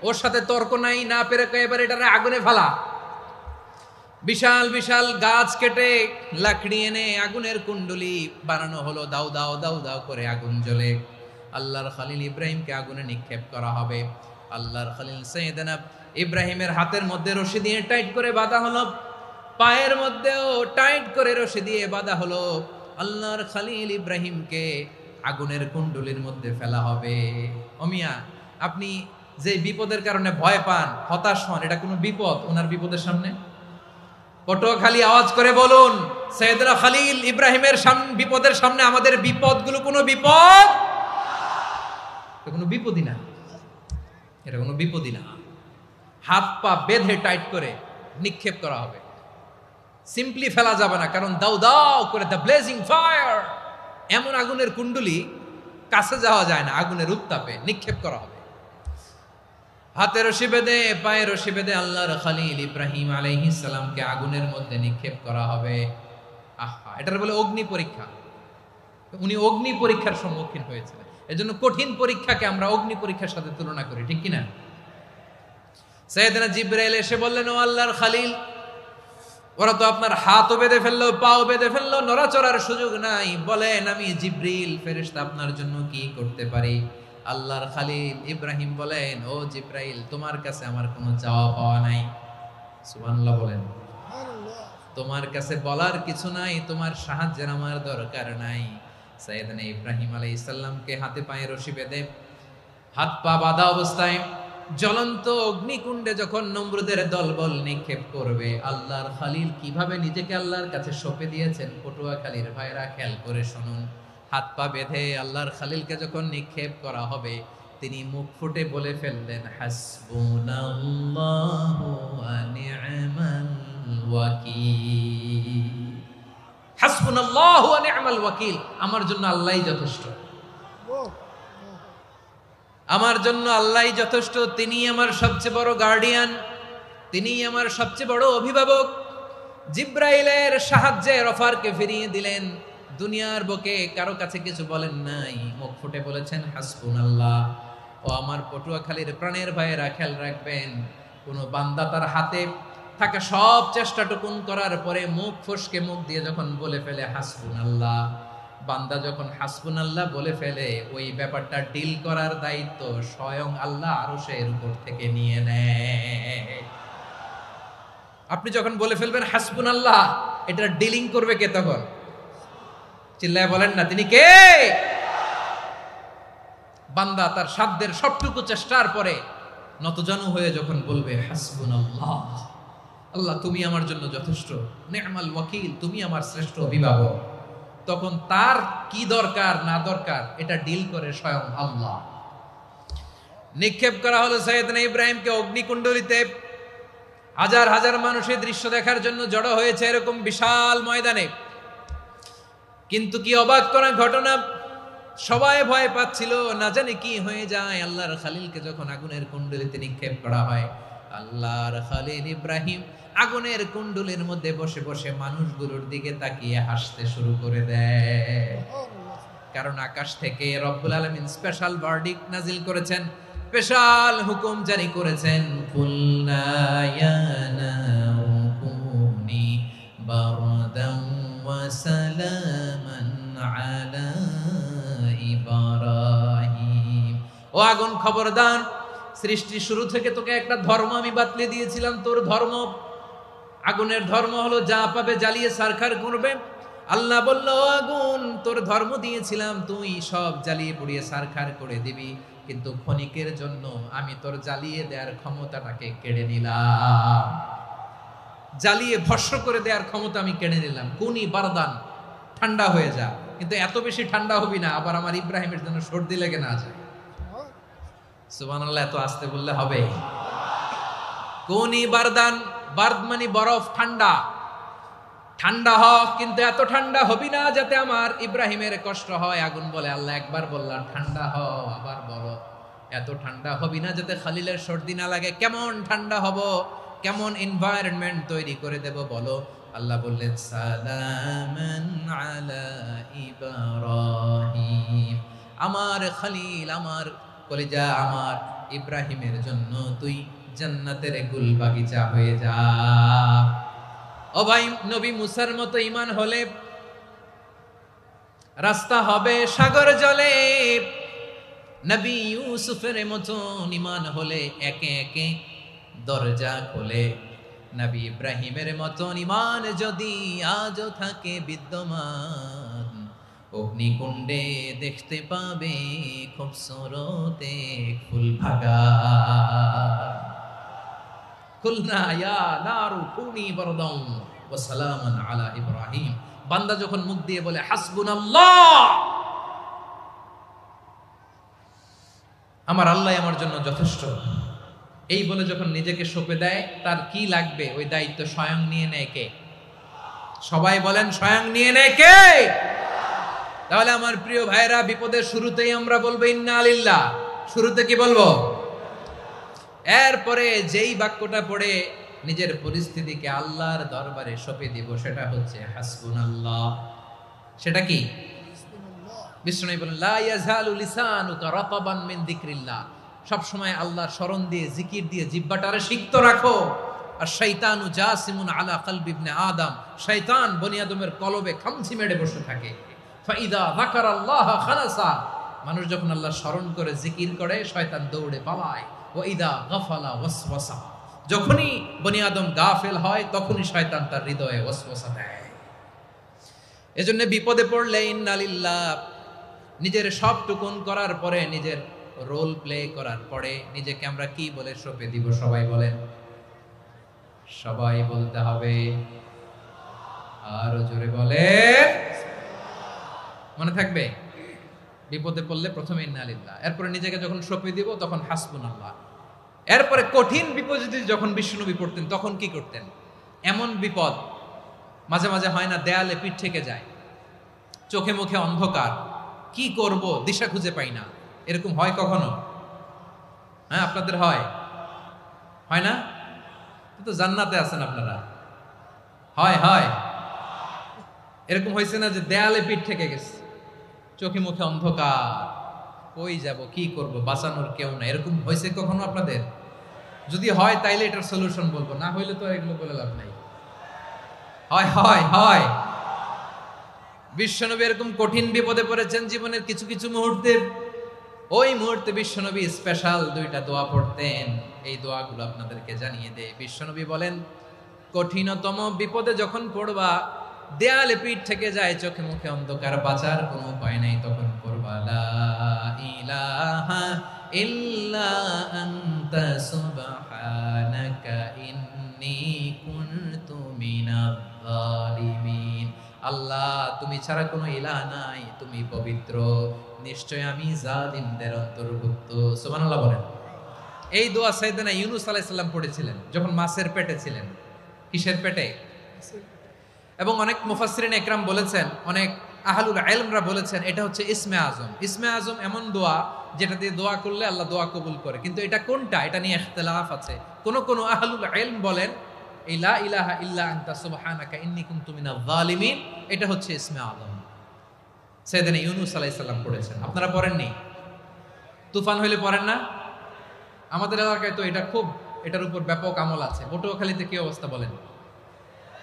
A: ওর সাথে তর্ক নাই, না পেরে এবার এটারে আগুনে ফেলা। বিশাল বিশাল গাছ কেটে লাকড়ি এনে আগুনের কুণ্ডলি বানানো হলো, দাও দাও দাও দাও করে আগুন জ্বলে। আল্লাহর খলিল ইব্রাহিমকে আগুনে নিক্ষেপ করা হবে। আল্লাহর খলিল সাইয়েদনা ইব্রাহিমের হাতের মধ্যে রশি দিয়ে টাইট করে বাঁধা হলো, পায়ের মধ্যেও টাইট করে রশি দিয়ে বাঁধা হলো। আল্লাহর খলিল ইব্রাহিমকে আগুনের কুণ্ডলির মধ্যে ফেলা হবে। ওমিয়া, আপনি যে বিপদের কারণে ভয় পান, হতাশ হন, এটা কোনো বিপদ ওনার বিপদের সামনে? পটুয়াখালী আওয়াজ করে বলুন, সাইয়েদনা খলিল ইব্রাহিমের বিপদের সামনে আমাদের বিপদগুলো কোনো বিপদ? এটা কোনো বিপদই না, এটা কোনো বিপদই না। হাত পা বেঁধে টাইট করে নিক্ষেপ করা হবে, সিম্পলি ফেলা যাবে না, কারণ দাও দাও করে দ্য ব্লেজিং ফায়ার, এমন আগুনের কুণ্ডলি, কাছে যাওয়া যায় না, আগুনের উত্তাপে নিক্ষেপ করা হবে। হাতে রশি বেঁধে, পায়ে রশি বেঁধে আল্লাহর খলিল ইব্রাহিম আলাইহিস সালামকে আগুনের মধ্যে নিক্ষেপ করা হবে। আহা, এটার বলে অগ্নি পরীক্ষা। উনি অগ্নি পরীক্ষার সম্মুখীন হয়েছিলেন। এজন্য কঠিন পরীক্ষাকে আমরা অগ্নি পরীক্ষার সাথে তুলনা করি, ঠিক কিনা? সাইয়েদনা জিবরাইল এসে বললেন, ও আল্লাহর খলিল, ওরা তো আপনার হাতও বেঁধে ফেললো, পাও বেঁধে ফেললো, নড়াচড়ার সুযোগ নাই, বলেন আমি জিবরিল ফেরেশতা আপনার জন্য কি করতে পারি? আল্লাহর খলিল ইব্রাহিম বলেন, ও জিবরাইল, তোমার কাছে আমার কোনো চাওয়া পাওয়া নাই। সুবহানাল্লাহ বলেন। তোমার কাছে বলার কিছু নাই, তোমার সাহায্যের আমার দরকার নাই। সাইয়েদনা ইব্রাহিম আলাইহিস সালামকে হাতে পায়ে রশি বেঁধে, হাত পা বাঁধা অবস্থায় জ্বলন্ত অগ্নিকুণ্ডে যখন নমরুদের দলবল নিক্ষেপ করবে, আল্লাহর খলিল কিভাবে নিজেকে আল্লাহর কাছে সঁপে দিয়েছেন, পটুয়াখালীর ভাইরা খেয়াল করে শুনুন। হাত পা বেঁধে আল্লাহর খলিলকে যখন নিক্ষেপ করা হবে, তিনি মুখ ফুটে বলে ফেললেন, হাসবুনাল্লাহু ওয়া নি'মাল ওয়াকিল। হাসবুনাল্লাহু ওয়া নি'মাল ওয়াকিল, আমার জন্য আল্লাহই যথেষ্ট, আমার জন্য আল্লাহই যথেষ্ট। তিনি আমার সবচেয়ে বড় গার্ডিয়ান, তিনি আমার সবচেয়ে বড় অভিভাবক। জিব্রাইলের সাহায্যে অফারকে ফিরিয়ে দিলেন। দুনিয়ার বুকে কারো কাছে কিছু বলেন নাই, মুখ ফুটে বলেছেন হাসবুনাল্লাহ। ও আমার পটুয়াখালীর প্রাণের ভাইয়েরা, খেয়াল রাখবেন, কোন বান্দা তার হাতে থাকা সব চেষ্টাটুকুন করার পরে মুখ ফসকে মুখ দিয়ে যখন বলে ফেলে হাসবুনাল্লাহ, বান্দা যখন হাসবুনাল্লাহ বলে ফেলে, ওই ব্যাপারটা ডিল করার দায়িত্ব স্বয়ং আল্লাহ আরশের উপর থেকে নিয়ে নেয়। আপনি যখন বলে ফেলবেন হাসবুনাল্লাহ, এটা ডিলিং করবে কে তখন? চিল্লায় বলেন না, তিনি কে? বান্দা তার সাধ্যের সবটুকু চেষ্টার পরে নতজানু হয়ে যখন বলবে হাসবুনাল্লাহ, আল্লাহ তুমি আমার জন্য যথেষ্ট, নি'মাল ওয়াকিল, তুমি আমার শ্রেষ্ঠ অভিভাবক, তখন তার কি দরকার না দরকার এটা ডিল করে স্বয়ং আল্লাহ। নিক্ষেপ করা হলো সাইয়েদনা ইব্রাহিমকে অগ্নিকুণ্ডলিতে। হাজার হাজার মানুষের দৃশ্য দেখার জন্য জড়ো হয়েছে এরকম বিশাল ময়দানে। কিন্তু কি অবাক করা ঘটনা, সবাই ভয় পাচ্ছিল, না জানে কি হয়ে যায়। আল্লাহর খলিলকে যখন আগুনের কুণ্ডলিতে নিক্ষেপ করা হয়, আল্লাহর খলিল ইব্রাহিম আগুনের কুণ্ডলীর মধ্যে বসে বসে মানুষগুলোর দিকে তাকিয়ে হাসতে শুরু করে দেয়। কারণ আকাশ থেকে রব্বুল আলামিন স্পেশাল ভার্ডিক্ট নাজিল করেছেন, স্পেশাল হুকুম জারি করেছেন, কুলনা ইয়া নারু কুনি বারদান ওয়া সালামান আলা ইব্রাহিম। ও আগুন, খবরদার, সৃষ্টি শুরু থেকে তোকে একটা ধর্ম আমি বাতলে দিয়েছিলাম, তোর ধর্ম আগুনের ধর্ম হলো যা পাবে জ্বালিয়ে ছারখার করবে। আল্লাহ বলল, আগুন তোর ধর্ম দিয়েছিলাম তুই সব জ্বালিয়ে পুড়িয়ে ছারখার করে দিবি, কিন্তু ক্ষণিকের জন্য আমি তোর জ্বালিয়ে দেওয়ার ক্ষমতাটাকে কেড়ে নিলাম, জ্বালিয়ে ভস্ম করে দেওয়ার ক্ষমতা আমি কেড়ে নিলাম। কুনি বারদান, ঠান্ডা হয়ে যা, কিন্তু এত বেশি ঠান্ডা হবি না আবার আমার ইব্রাহিমের জন্য সর্দি লেগে না যায়। সুবহানাল্লাহ, এত আসতে বললে হবে? কুনি বারদান, বার্দ মানে বরফ, ঠান্ডা, ঠান্ডা হ, কিন্তু এত ঠান্ডা হবি না যাতে আমার ইব্রাহিমের কষ্ট হয়। আগুন বলে, আল্লাহ একবার বললাম ঠান্ডা হ, আবার বলো এত ঠান্ডা হবি না যাতে খালিলের সর্দি না লাগে। কেমন ঠান্ডা হব, কেমন এনভায়রনমেন্ট তৈরি করে দেব বলো? আল্লাহ বললেন, সালামান আলা ইব্রাহিম, আমার খলিল, আমার কলিজা, আমার ইব্রাহিমের জন্য তুই জান্নাতের গুল বাগিচা হয়ে যা। ও ভাই, নবী মুসার মতো ঈমান হলে রাস্তা হবে সাগর জলে, নবী ইউসুফের মতো ঈমান হলে একে একে দরজা খোলে। নবী ইব্রাহিমের মতো ঈমান যদি আজও থাকে বিদ্যমান, অগ্নিকুণ্ডে দেখতে পাবে খুবসুরত এক ফুল বাগান। কুলনা ইয়া নারু কুনি বারদান ওয়া সালামান আলা ইব্রাহিম। বান্দা যখন মুখ দিয়ে বলে হাসবুনাল্লাহ, আমার আল্লাহ আমার জন্য যথেষ্ট, এই বলে যখন নিজেকে সঁপে দেয়, তার কি লাগবে ওই দায়িত্ব স্বয়ং নিয়ে নেয় কে? সবাই বলেন, স্বয়ং নিয়ে নেয় কে? তাহলে আমার প্রিয় ভাইরা, বিপদের শুরুতেই আমরা বলবো ইন্না লিল্লাহ। শুরুতে কি বলবো? এরপরে যেই বাক্যটা পড়ে নিজের পরিস্থিতিকে আল্লাহর দরবারে সঁপে দিব, সেটা হচ্ছে হাসবুনাল্লাহ। সেটা কি? বিষ্ণু বলেন, লা ইয়াজালু লিসানুকা রাতাবান মিন যিকরিল্লাহ, সব সময় আল্লাহর স্মরণ দিয়ে, জিকির দিয়ে জিহ্বাটারে সিক্ত রাখো। আর শয়তানু জাসিমুন আলা কলবি ইবনে আদম, শয়তান বনি আদমের কলবে খামচি মেরে বসে থাকে। ফাইদা যাকারাল্লাহ খালাসা, মানুষ যখন আল্লাহর স্মরণ করে জিকির করে, শয়তান দৌড়ে পালায়। ওয়া ইদা গাফালা ওয়াসওয়াসা, যখনই বনি আদম গাফেল হয় তখনই শয়তান তার হৃদয়ে ওয়াসওয়াসা দেয়। এজন্য বিপদে পড়লে ইন্না লিল্লাহ, নিজের সব টুকুন করার পরে, নিজের রোল প্লে করার পরে নিজেকে আমরা কি বলে সঁপে দিব? সবাই বলেন, সবাই বলতে হবে। আরো জোরে বলে, মনে থাকবে? বিপদে পড়লে প্রথমে ইন্না লিল্লাহ, এরপরে নিজেকে যখন সঁপে দিব তখন হাসবুনাল্লাহ। এরপরে কঠিন বিপদে যখন বিশ্বনবী পড়তেন তখন কি করতেন? এমন বিপদ মাঝে মাঝে হয় না, দেয়ালে পিঠ থেকে যায়, চোখে মুখে অন্ধকার, কি করব দিশা খুঁজে পাই না, এরকম হয় কখনো? হ্যাঁ, আপনাদের হয়? হয় না? তো জান্নাতে আছেন আপনারা। হয় হয় এরকম হয়েছে না যে দেয়ালে পিঠ থেকে গেছে, চোখে মুখে অন্ধকার, কই যাব, কি করব, বাঁচানোর কেউ না, এরকম হয়েছে কখনো আপনাদের? যদি হয় তাইলে এটার সলিউশন বলবো, না হইলে তো এগুলো বলে লাভ নাই। হয় হয় হয় বিশ্বনবী এরকম কঠিন বিপদে পড়েছেন জীবনের কিছু কিছু মুহূর্তে। ওই মুহূর্তে বিশ্বনবী স্পেশাল দুইটা দোয়া পড়তেন, এই দোয়াগুলো আপনাদেরকে জানিয়ে দেয়। বিশ্বনবী বলেন, কঠিনতম বিপদে যখন পড়বা, দেয়ালে পিঠ থেকে যায়, চোখে মুখে অন্ধকার, বাঁচার কোনো উপায় নাই, তখন পড়বা লা ইলাহা ইল্লা আনতা সুবহানাকা ইন্নী কুনতু মিনাজ জালিমিন। আল্লাহ, তুমি ছাড়া কোনো ইলাহ নাই, তুমি পবিত্র, নিশ্চয় আমি জালিমদের অন্তর্ভুক্ত। সুবহানাল্লাহ বলেন। এই দোয়া সাইয়েদনা ইউনূস আলাইহিস সালাম পড়েছিলেন যখন মাছের পেটে ছিলেন। কিসের পেটে? এবং অনেক মুফাসসিরিন একরাম বলেছেন, অনেক আহলুল ইলমরা বলেছেন, এটা হচ্ছে ইসমে আজম। ইসমে আজম এমন দোয়া যেটা দিয়ে দোয়া করলে আল্লাহ দোয়া কবুল করে, কিন্তু এটা কোনটা, এটা নিয়ে ইখতিলাফ আছে। কোন কোন আহলুল ইলম বলেন এই লা ইলাহা ইল্লা আনতা সুবহানাকা ইন্নী কুনতু মিনাজ জালিমিন, এটা হচ্ছে ইসমে আজম। সাইয়েদনা ইউনূস আলাইহিস সালাম পড়েছেন, আপনারা পড়েননি? তুফান হইলে পড়েন না? আমাদের এলাকায় তো এটা খুব, এটার উপর ব্যাপক আমল আছে। পটুয়াখালীতে কি অবস্থা বলেন?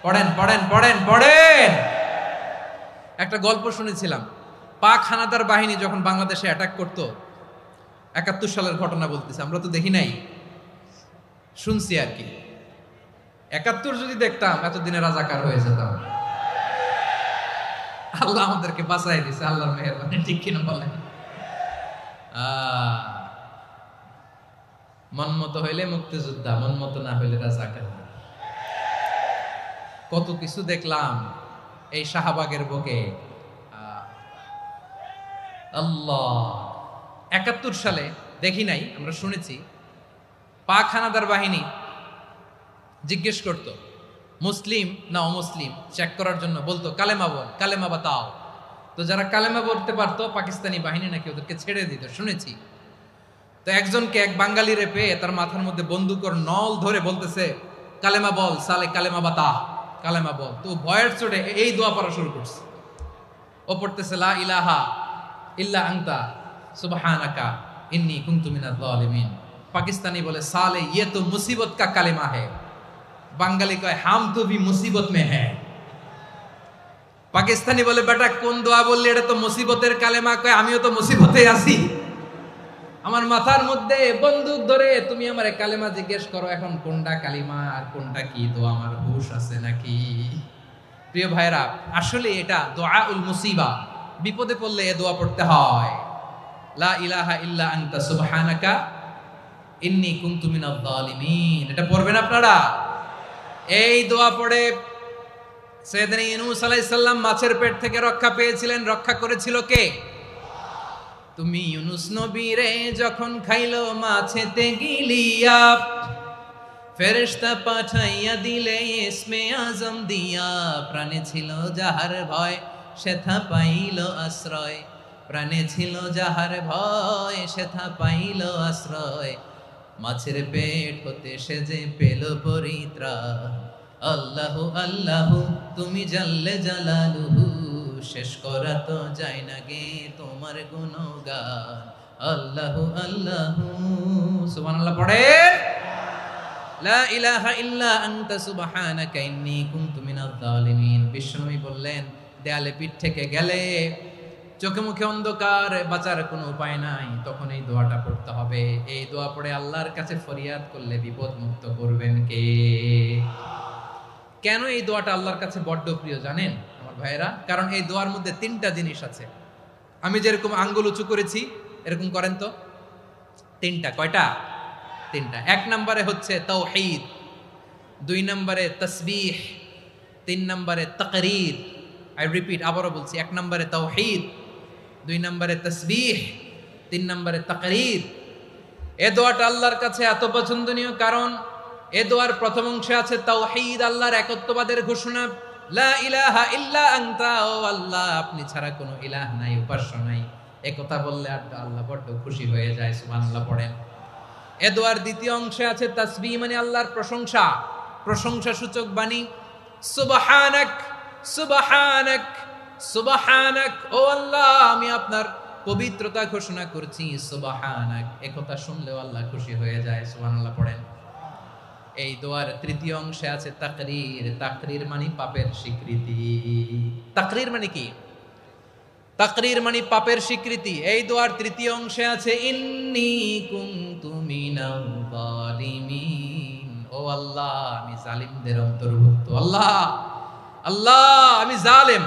A: পড়েন পড়েন পড়েন পড়েন। একটা গল্প শুনেছিলাম, পাক হানাদার বাহিনী যখন বাংলাদেশে অ্যাটাক করত, 71 সালের ঘটনা বলতেছে, আমরা তো দেখি নাই, শুনছি আর কি। 71 যদি দেখতাম এতদিনে রাজাকার হয়ে যেতাম। আল্লাহ আমাদেরকে বাঁচাই দিছে, আল্লাহর মেহেরবানি, ঠিক কিনা বলেন? মন মতো হইলে মুক্তিযোদ্ধা, মন মতো না হইলে রাজাকার। কত কিছু দেখলাম এই শাহবাগের বুকে। আল্লাহ, 71 সালে দেখি নাই, আমরা শুনেছি পাক হানাদার বাহিনী জিজ্ঞেস করত মুসলিম না অমুসলিম চেক করার জন্য, বলতো কালেমা বল, কালেমা বাতাও। তো যারা কালেমা বলতে পারতো পাকিস্তানি বাহিনী নাকি ওদেরকে ছেড়ে দিত, শুনেছি। তো একজনকে, এক বাঙালিরে পেয়ে তার মাথার মধ্যে বন্দুকর নল ধরে বলতেছে কালেমা বল সালে, কালেমা বাতা, কালেমা বল। তো ভয়ের চোটে এই দোয়া পড়া শুরু করছে। ও পড়তেছে লা ইলাহা ইল্লা আনতা সুবহানাকা ইন্নী কুনতু মিনাজ জালিমিন। পাকিস্তানি বলে সালে ইয়ে তো মুসিবত কা কালেমা है। বাঙালি কয় হাম তো ভি মুসিবত মে হ্যাঁ। পাকিস্তানি বলে বেটা কোন দোয়া বললি, এটা তো মুসিবতের কালেমা। কয় আমিও তো মুসিবতে আছি, আমার মাথার মধ্যে বন্দুক ধরে তুমি আমার কালেমা জিজ্ঞেস করো, এখন কোনটা কালিমা আর কোনটা কি দোয়া আমার হুশ আছে নাকি? প্রিয় ভাইরা, আসলে এটা দোয়াউল মুসিবা, বিপদে পড়লে এ দোয়া পড়তে হয়। লা ইলাহা ইল্লা আনতা সুবহানাকা ইন্নী কুনতু মিনাজ জালিমিন। এটা পড়বেন আপনারা। এই দোয়া পড়ে সাইয়েদনা ইউনূস আলাইহিস সালাম মাছের পেট থেকে রক্ষা পেয়েছিলেন। রক্ষা করেছিল কে? তুমি ইউনূস নবীরে যখন খাইলো মাছেতে গিলিয়া, ফেরেশতা পাঠাইয়া দিলে ইসমে আজম দিয়া। প্রাণে ছিল যাহার ভয় সেথা পাইল আশ্রয়, প্রাণে ছিল যাহার ভয় সেথা পাইল আশ্রয়। মাছের পেট হতে সে যে পেল পরিত্রাণ। আল্লাহু আল্লাহু তুমি জাল্লে জালালুহু, শেষ করা তো যায় না গে তোমার গুণগান। আল্লাহু আল্লাহু সুবহানাল্লাহ পড়ে। লা ইলাহা ইল্লা আনতা সুবহানাকা ইন্নী কুনতু মিনাজ জালিমিন। বিশ্বনবী বললেন দেয়ালে পিঠ থেকে গেলে, চোখে মুখে অন্ধকার, বাঁচার কোনো উপায় নাই, তখন এই দোয়াটা পড়তে হবে। এই দোয়া পড়ে আল্লাহর কাছে ফরিয়াদ করলে বিপদ মুক্ত করবেন কে? কেন এই দোয়াটা আল্লাহর কাছে বড্ড প্রিয় জানেন আমার ভাইয়েরা? কারণ এই দোয়ার মধ্যে 3টা জিনিস আছে। আমি যেরকম আঙ্গুল উঁচু করেছি এরকম করেন তো। 3টা। কয়টা? 3টা। 1 নম্বরে হচ্ছে তাওহীদ, 2 নম্বরে তাসবিহ, 3 নম্বরে তাকরীর। আই রিপিট, আবারও বলছি, 1 নম্বরে তাওহীদ, 2 নম্বরে তাসবিহ, 3 নম্বরে তাকরীর। এ দোয়াটা আল্লাহর কাছে এত পছন্দনীয় কারণ এ দোয়ার প্রথম অংশে আছে তাওহীদ, আল্লাহর একত্ববাদের ঘোষণা। লা ইলাহা ইল্লা আনতা, ও আল্লাহ আপনি ছাড়া কোনো ইলাহ নাই, উপাস্য নাই। এই কথা বললে আল্লাহ বড্ড খুশি হয়ে যায়। সুবহানাল্লাহ পড়েন। এ দোয়ার দ্বিতীয় অংশে আছে তাসবিহ, মানে আল্লাহর প্রশংসা, প্রশংসা সূচক বাণী। সুবহানাক সুবহানাক সুবহানাক, ও আল্লাহ আমি আপনার পবিত্রতা ঘোষণা করছি। সুবহানাক, এই কথা শুনলেও আল্লাহ খুশি হয়ে যায়। সুবহানাল্লাহ পড়েন। এই দোয়ার তৃতীয় অংশে আছে তাকরীর। তাকরীর মানে পাপের স্বীকৃতি। তাকরীর মানে কি? তাকরীর মানে পাপের স্বীকৃতি। এই দোয়ার তৃতীয় অংশে আছে ইন্নী কুনতু মিনাল জালিমিন, ও আল্লাহ আমি জালিমদের অন্তর্ভুক্ত। আল্লাহ আল্লাহ আমি জালেম,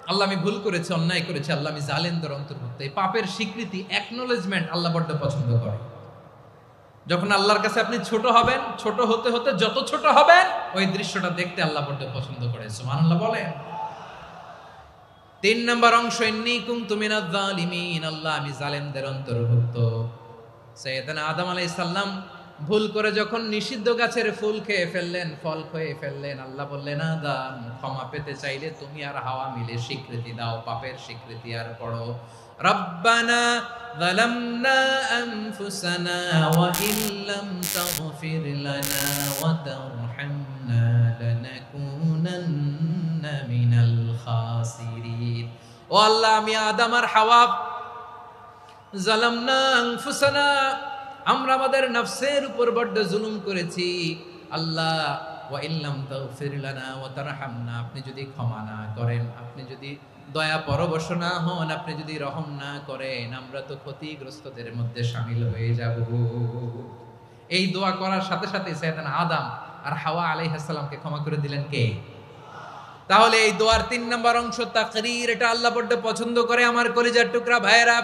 A: আল্লাহ আমি ভুল করেছি, অন্যায় করেছি, আল্লাহ আমি জালেমদের অন্তর্ভুক্ত। এই পাপের স্বীকৃতি, অ্যাকনোলেজমেন্ট আল্লাহ বড্ড পছন্দ করে। যখন আল্লাহর কাছে আপনি ছোট হবেন, ছোট হতে হতে যত ছোট হবেন ওই দৃশ্যটা দেখতে আল্লাহ বড্ড পছন্দ করে। সুবহানাল্লাহ বলেন। 3 নম্বর অংশ ইন্নী কুনতু মিনাজ জালিমিন, আল্লাহ আমি জালেমদের অন্তর্ভুক্ত। সাইয়েদনা আদম আলাইহিস সালাম ভুল করে যখন নিষিদ্ধ গাছের ফুল খেয়ে ফেললেন, ফল খেয়ে ফেললেন, আল্লাহ বললেন আদম ক্ষমা পেতে চাইলে তুমি আর হাওয়া মিলে স্বীকৃতি দাও, পাপের স্বীকৃতি আর পড়ো রব্বানা যালামনা আনফুসানা ওয়া ইল্লাম তাগফির লানা ওয়া তারহামনা লানাকুনান্না মিনাল খাসিরিন। ও আল্লাহ আমি আদম আর হাওয়া যালামনা আনফুসানা, আমরা আমাদের নফসের উপর বড্ড জুলুম করেছি। আল্লাহ ওয়া ইল্লাম তাগফির লানা ওয়া তারহামনা, আপনি যদি ক্ষমা না করেন, আপনি যদি দয়া পরবশ না হন, আপনি যদি রহম না করেন, আমরা তো ক্ষতিগ্রস্তদের মধ্যে শামিল হয়ে যাব। এই দোয়া করার সাথে সাথে সাইয়েদনা আদম আর হাওয়া আলাইহিস সালামকে ক্ষমা করে দিলেন কে? তাহলে এই দোয়ার 3 নম্বর অংশ তাকরীর, এটা আল্লাহ বড্ড পছন্দ করে। আমার কলিজার টুকরা ভাইয়েরা,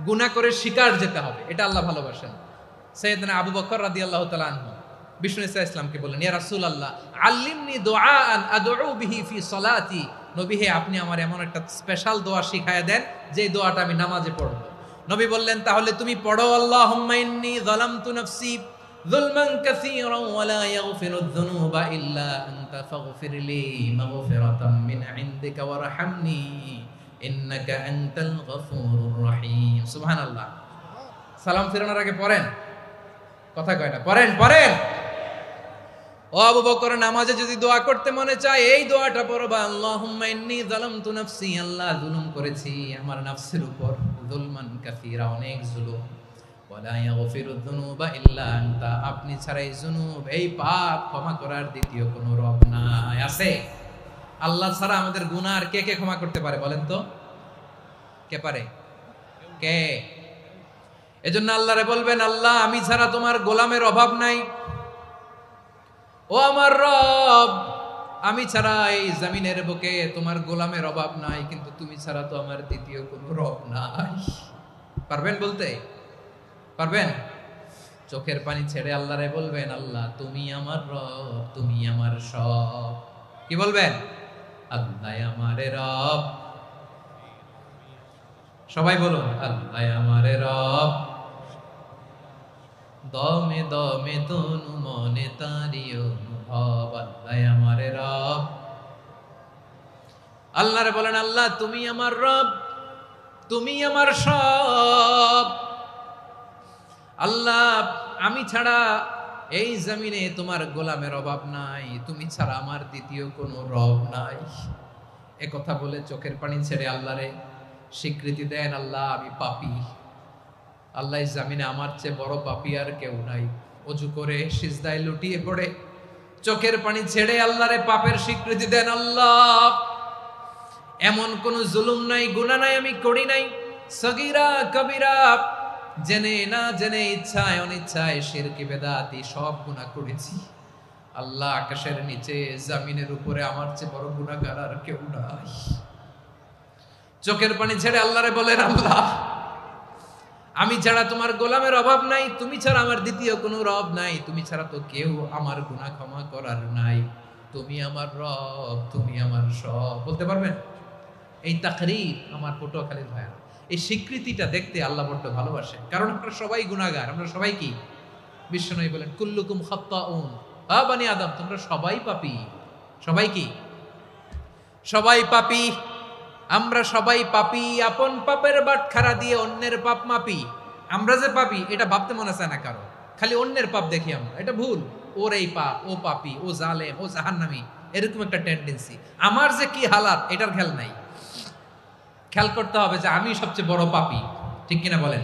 A: গুনাহ করে শিকার যেতে হবে, এটা আল্লাহ ভালোবাসেন। সাইয়েদনা আবু বকর রাদিয়াল্লাহু তাআলা আনহু বিষ্ণু ইসা ইসলামকে বললেন, ইয়া রাসূলুল্লাহ আল্লিমনি দুআআন আদউ বিহি ফি সলাতি। নবী হে, আপনি আমার এমন একটা স্পেশাল দোয়া শিখায়া দেন যে দোয়াটা আমি নামাজে পড়ব। নবী বললেন, তাহলে তুমি পড়ো, আল্লাহুম্মা ইন্নী যালামতু নাফসি যুলমান কাসীরান ওয়া লা ইয়াগফিরুয যুনুবা ইল্লা আনতা ফাগফিরলি মাগফিরাতাম মিন ইনদিকা ওয়ারহামনি ইন্নাকা আনতাল গফুরুর রহিম। সুবহানাল্লাহ। সালাম ফিরানোর আগে পড়েন, কথা কয় না, পড়েন পড়েন। ও আবু বকর, নামাজে যদি দোয়া করতে মনে চায় এই দোয়াটা পড়বা, আল্লাহুম্মা ইন্নী যালামতু নাফসি, আল্লাহ জুলুম করেছি আমার নফসের উপর, যুলমান কাসীরা, অনেক জুলুম, ওয়া লা ইয়াগফিরুয যুনুবা ইল্লা আনতা, আপনি ছাড়া এই জুনুব, এই পাপ ক্ষমা করার দ্বিতীয় কোনো রব নাই। আছে? আল্লাহ ছাড়া আমাদের গুনাহ আর কে কে ক্ষমা করতে পারে বলেন তো? কে পারে? কে? এজন্য আল্লাহরে বলবেন, আল্লাহ আমি ছাড়া তোমার গোলামের অভাব নাই, ও আমার রব আমি ছাড়া এই জমিনের বুকে তোমার গোলামের অভাব নাই, কিন্তু তুমি ছাড়া তো আমার দ্বিতীয় কোনো রব নাই। পারবেন বলতে? পারবেন? চোখের পানি ছেড়ে আল্লাহরে বলবেন, আল্লাহ তুমি আমার রব, তুমি আমার সব। কি বলবেন? আল্লাহ আমারে রব। সবাই বলুন, আল্লাহ আমারে রব, দমে দমে তনু মনে তারি অনুভব, আল্লাহ আমারে রব। আল্লাহরে বলেন, আল্লাহ তুমি আমার রব, তুমি আমার সব। আল্লাহ আমি ছাড়া এই জমিনে তোমার গোলামের অভাব নাই, তুমি ছাড়া আমার দ্বিতীয় কোনো রব নাই। এ কথা বলে চোখের পানি ছেড়ে আল্লাহরে স্বীকৃতি দেন, আল্লাহ আমি পাপী, আল্লাহ জামিনে আমার চেয়ে বড় পাপী আর কেউ নাই। ওযু করে সিজদায় লুটিয়ে পড়ে চোখের পানি ছেড়ে আল্লাহরে পাপের স্বীকৃতি দেন, আল্লাহ এমন কোন জুলুম নাই, গুনাহ নাই আমি করি নাই, সগীরা কবিরা, জেনে না জেনে, ইচ্ছায় অনিচ্ছায়, শিরকি বেদাতি সব গুনাহ করেছি। আল্লাহ আকাশের নিচে জমিনের উপরে আমার চেয়ে বড় গুনাহগার আর কেউ নাই। চোখের পানি ছেড়ে আল্লাহরে বলেন, আল্লাহ আমি ছাড়া তোমার গোলামের অভাব নাই, তুমি ছাড়া আমার দ্বিতীয় কোনো রব নাই, তুমি ছাড়া তো কেউ আমার গুনাহ ক্ষমা করার নাই, তুমি আমার রব, তুমি আমার সব। বলতে পারবেন? এই তাকরীর আমার পটুয়াখালীর ভাইয়া, এই স্বীকৃতিটা দেখতে আল্লাহ বড্ড ভালোবাসে, কারণ আমরা সবাই গুনাহগার। আমরা সবাই কি? বিশ্বনবী বলেন, কুল্লুকুম খাত্তাউন, আ বানি আদম তোমরা সবাই পাপী। সবাই কি? সবাই পাপী। আমরা সবাই পাপী, আপন পাপের বাটখারা দিয়ে অন্যের পাপ মাপি। আমরা যে পাপী এটা ভাবতে মনে চায় না কারো, খালি অন্যের পাপ দেখি আমরা, এটা ভুল। ওর এই পাপ, ও পাপী, ও জালেম, ও জাহান্নামী, এরকম একটা টেন্ডেন্সি। আমার যে কি হালাত এটার খেয়াল নাই। খেয়াল করতে হবে যে আমি সবচেয়ে বড় পাপী, ঠিক কিনা বলেন?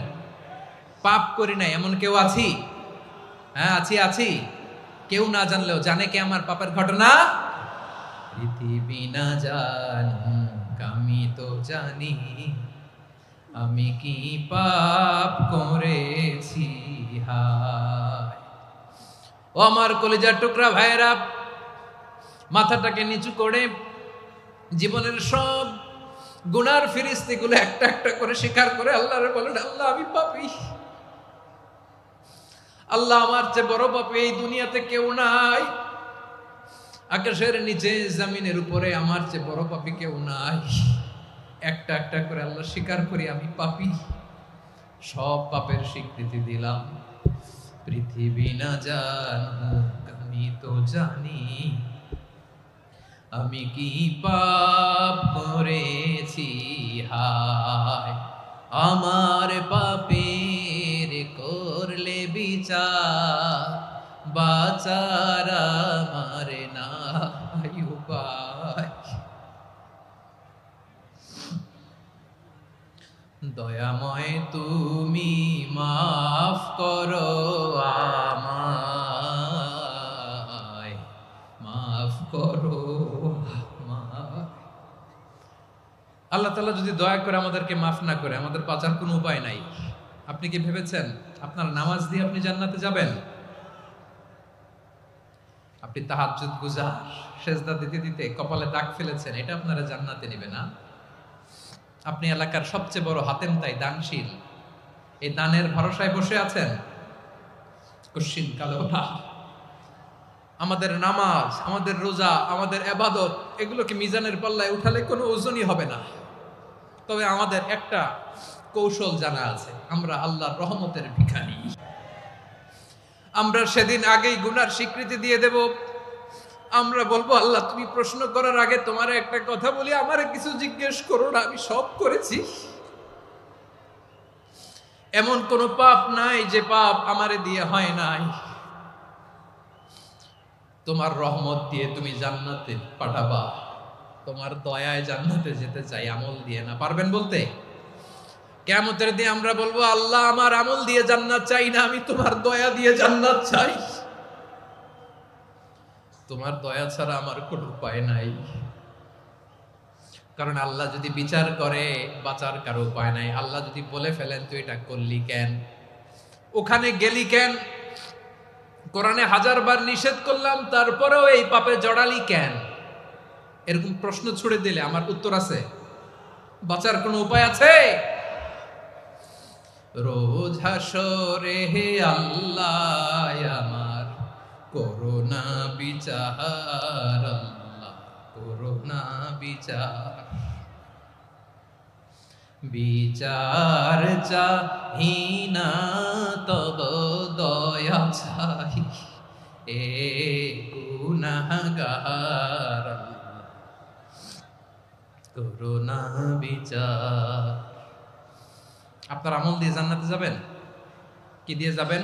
A: পাপ করি নাই এমন কেউ আছি? হ্যাঁ আছি, আছি। কেউ না জানলেও জানে কে আমার পাপের ঘটনা? পৃথিবী না জানুক আমি তো জানি, আমি কি পাপ করেছি হায়। ও আমার কলিজার টুকরা ভাইয়েরা, মাথাটাকে নিচু করে জীবনের সব গুনার ফিরিস্তিগুলো একটা একটা করে স্বীকার করে আল্লাহরে বলেন, আল্লাহ আমি পাপী, আল্লাহ আমার চেয়ে বড় পাপী এই দুনিয়াতে কেউ নাই, আকাশের নিচে জমিনের উপরে আমার চেয়ে বড় পাপী কেউ নাই। একটা একটা করে আল্লাহ স্বীকার করি আমি পাপী, সব পাপের স্বীকৃতি দিলাম। পৃথিবী না জানুক আমি তো জানি, আমি কি পাপ করেছি হায়। আমার পাপের করলে বিচার, বাঁচার আমার নাই উপায়। দয়াময় তুমি মাফ করো আমায়, মাফ করো আমায়। আল্লাহ তাআলা যদি দয়া করে আমাদেরকে মাফ না করে, আমাদের বাঁচার কোনো উপায় নাই। আপনি কি ভেবেছেন আপনার নামাজ দিয়ে আপনি জান্নাতে যাবেন? আপনি তাহাজ্জুদ গুজার, সেজদা দিতে দিতে কপালে দাগ ফেলেছেন, এটা আপনারা জান্নাতে নেবে না? আপনি এলাকার সবচেয়ে বড় হাতেম তাই দানশীল, এই দানের ভরসায় বসে আছেন, কশিন কালো না। আমাদের নামাজ, আমাদের রোজা, আমাদের ইবাদত, এগুলোকে মিজানের পাল্লায় উঠালে কোনো ওজনই হবে না। তবে আমাদের একটা কৌশল জানা আছে, আমরা আল্লাহর রহমতের ভিখারি। আমরা সেদিন আগেই গুনার স্বীকৃতি দিয়ে দেব। আমরা বলবো, আল্লাহ তুমি প্রশ্ন করার আগে তোমার একটা কথা বলি, আমারে কিছু জিজ্ঞেস করো না, আমি সব করেছি। এমন কোন পাপ নাই যে পাপ আমারে দিয়ে হয় নাই। তোমার রহমত দিয়ে তুমি জান্নাতে পাঠাবা, তোমার দয়ায় জান্নাতে যেতে চাই, আমল দিয়ে না। পারবেন বলতে? কিয়ামতের দিন আমরা বলবো, আল্লাহ আমার আমল দিয়ে জান্নাত চাই না, আমি তোমার দয়া দিয়ে জান্নাত চাই। তোমার দয়া ছাড়া আমার কোনো উপায় নাই। কারণ আল্লাহ যদি বিচার করে, বাঁচার কারো উপায় নাই। আল্লাহ যদি বলে ফেলেন তুই এটা করলি কেন, ওখানে গেলি কেন, কোরআনে 1000 বার নিষেধ করলাম তারপরেও এই পাপে জড়ালি কেন, এরকম প্রশ্ন ছুড়ে দিলে আমার উত্তর আছে? বাঁচার কোনো উপায় আছে? রোজ হাসরে হে আল্লাহ আমার করোনা বিচার, আল্লাহ করোনা বিচার। বিচার চাহি না তব দয়া চাই, এ গুনাহগার, আল্লাহ করোনা বিচার। আপনার আমল দিয়ে জান্নাতে যাবেন? কি দিয়ে যাবেন?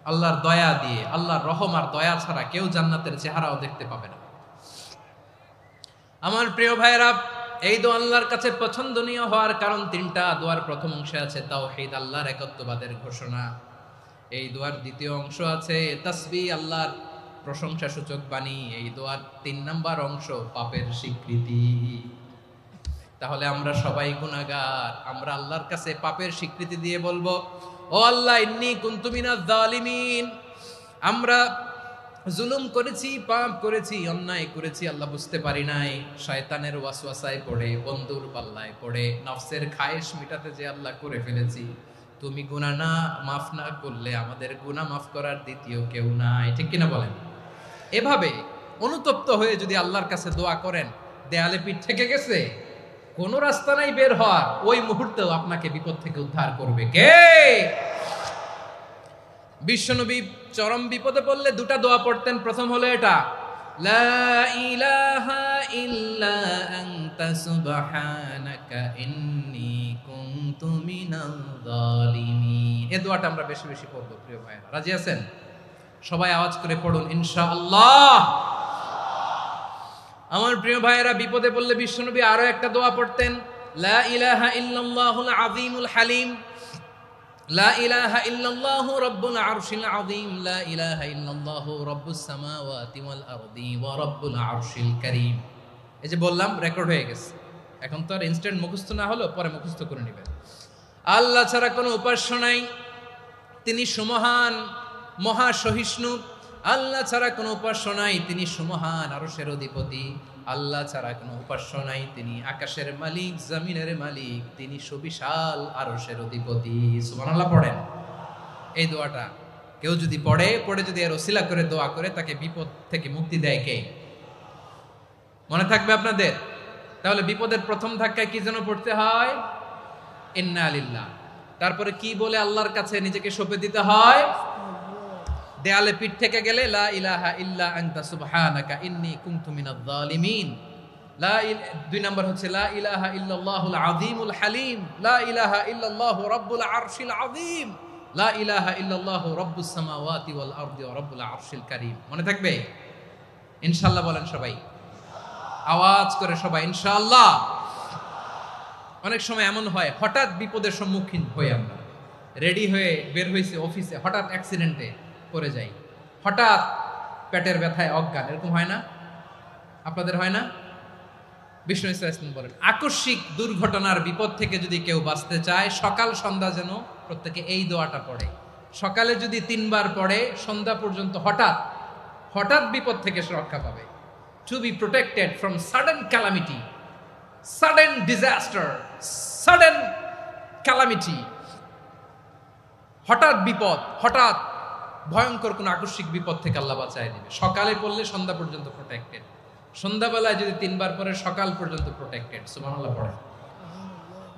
A: আল্লাহর দয়া দিয়ে। আল্লাহর রহম আর দয়া ছাড়া কেউ জান্নাতের চেহারাও দেখতে পাবে না। আমার প্রিয় ভাইরা, এই দোয়া আল্লাহর কাছে পছন্দনীয় হওয়ার কারণ তিনটা। দোয়ার প্রথম অংশে আছে তাওহীদ, আল্লাহর একত্ববাদের ঘোষণা। এই দোয়ার দ্বিতীয় অংশ আছে তাসবিহ, আল্লাহর প্রশংসা সূচক বাণী। এই দোয়ার 3 নাম্বার অংশ পাপের স্বীকৃতি। তাহলে আমরা সবাই গুনাহগার। আমরা আল্লাহর কাছে পাপের স্বীকৃতি দিয়ে বলবো, ও আল্লাহ ইন্নী কুনতু মিনাজ জালিমিন, আমরা জুলুম করেছি, পাপ করেছি, অন্যায় করেছি, আল্লাহ বুঝতে পারি নাই, শয়তানের ওয়াসওয়াসায় পড়ে, বন্ধুর পাল্লায় পড়ে, নফসের খায়েশ মিটাতে যে আল্লাহ করে ফেলেছি। তুমি গুনাহ না মাফ না করলে আমাদের গুনাহ মাফ করার দ্বিতীয় কেউ নাই। ঠিক কিনা বলেন? এভাবে অনুতপ্ত হয়ে যদি আল্লাহর কাছে দোয়া করেন, দেয়ালে পিঠ থেকে গেছে, কোন রাস্তা নাই বের হওয়ার, ওই মুহূর্তেও আপনাকে বিপদ থেকে উদ্ধার করবে কে? বিশ্বনবী চরম বিপদে পড়লে 2টা দোয়া পড়তেন। প্রথম হলো এটা, লা ইলাহা ইল্লা আনতা সুবহানাকা ইন্নী কুনতু মিনাল জালিমিন। এই দোয়াটা আমরা বেশি বেশি পড়ব প্রিয় ভাইরা। রাজি আছেন? সবাই আওয়াজ করে পড়ুন ইনশাআল্লাহ। আমার প্রিয় ভাইয়েরা, বিপদে পড়লে বিশ্বনবী আরো একটা দোয়া পড়তেন, লা ইলাহা ইল্লাল্লাহুল আযীমুল হালিম, লা ইলাহা ইল্লাল্লাহু রাব্বুল আরশিল আযীম, লা ইলাহা ইল্লাল্লাহু রাব্বুস সামাওয়াতি ওয়াল আরদি ওয়া রাব্বুল আরশিল কারীম। এই যে বললাম, রেকর্ড হয়ে গেছে। এখন তো আর ইনস্ট্যান্ট মুখস্থ না হলো, পরে মুখস্থ করে নেবেন। আল্লাহ ছাড়া কোনো উপাস্য নাই, তিনি সুমহান, মহা সহিষ্ণু। আল্লাহ ছাড়া কোনো উপাস্য নাই, তিনি সুমহান, আরশের অধিপতি। আল্লাহ ছাড়া কোনো উপাস্য নাই, তিনি আকাশের মালিক, জমিনের মালিক, তিনি সুবিশাল আরশের অধিপতি। সুবহানাল্লাহ পড়েন। এই দোয়াটা কেউ যদি পড়ে যদি এর ওসিলা করে দোয়া করে, তাকে বিপদ থেকে মুক্তি দেয় কে? মনে থাকবে আপনাদের? তাহলে বিপদের প্রথম ধাক্কায় কি যেন পড়তে হয়? ইন্না লিল্লাহ। তারপরে কি বলে আল্লাহর কাছে নিজেকে সঁপে দিতে হয়? দেয়ালে পিঠ থেকে গেলে লা ইলাহা ইল্লা আনতা সুবহানাকা ইন্নী কুনতু মিনাজ জালিমিন। 2 নাম্বার হচ্ছে লা ইলাহা ইল্লাল্লাহুল আযীমুল হালিম, লা ইলাহা ইল্লাল্লাহু রাব্বুল আরশিল আযীম, লা ইলাহা ইল্লাল্লাহু রাব্বুস সামাওয়াতি ওয়াল আরদি ওয়া রাব্বুল আরশিল কারীম। মনে থাকবে? ইনশাআল্লাহ বলেন সবাই, আওয়াজ করে সবাই ইনশাআল্লাহ। অনেক সময় এমন হয়, হঠাৎ বিপদের সম্মুখীন হই আমরা, রেডি হয়ে বের হইছে অফিসে, হঠাৎ অ্যাক্সিডেন্টে পড়ে যাই, হঠাৎ পেটের ব্যথায় অজ্ঞান, এরকম হয় না? আপনাদের হয় না? বিষ্ণু ইসলাম বলেন, আকস্মিক দুর্ঘটনার বিপদ থেকে যদি কেউ বাঁচতে চায়, সকাল সন্ধ্যা যেন প্রত্যেকে এই দোয়াটা পড়ে। সকালে যদি 3 বার পড়ে, সন্ধ্যা পর্যন্ত হঠাৎ হঠাৎ বিপদ থেকে সে রক্ষা পাবে। To be protected from sudden calamity, sudden disaster, sudden calamity, হঠাৎ বিপদ, হঠাৎ ভয়ঙ্কর কোন আকস্মিক বিপদ থেকে আল্লাহ বাঁচায় দিবে। সকালে পড়লে সন্ধ্যা পর্যন্ত প্রোটেক্টেড, সন্ধ্যাবেলায় যদি 3 বার পরে সকাল পর্যন্ত প্রোটেক্টেড। সুবহানাল্লাহ পড়ে।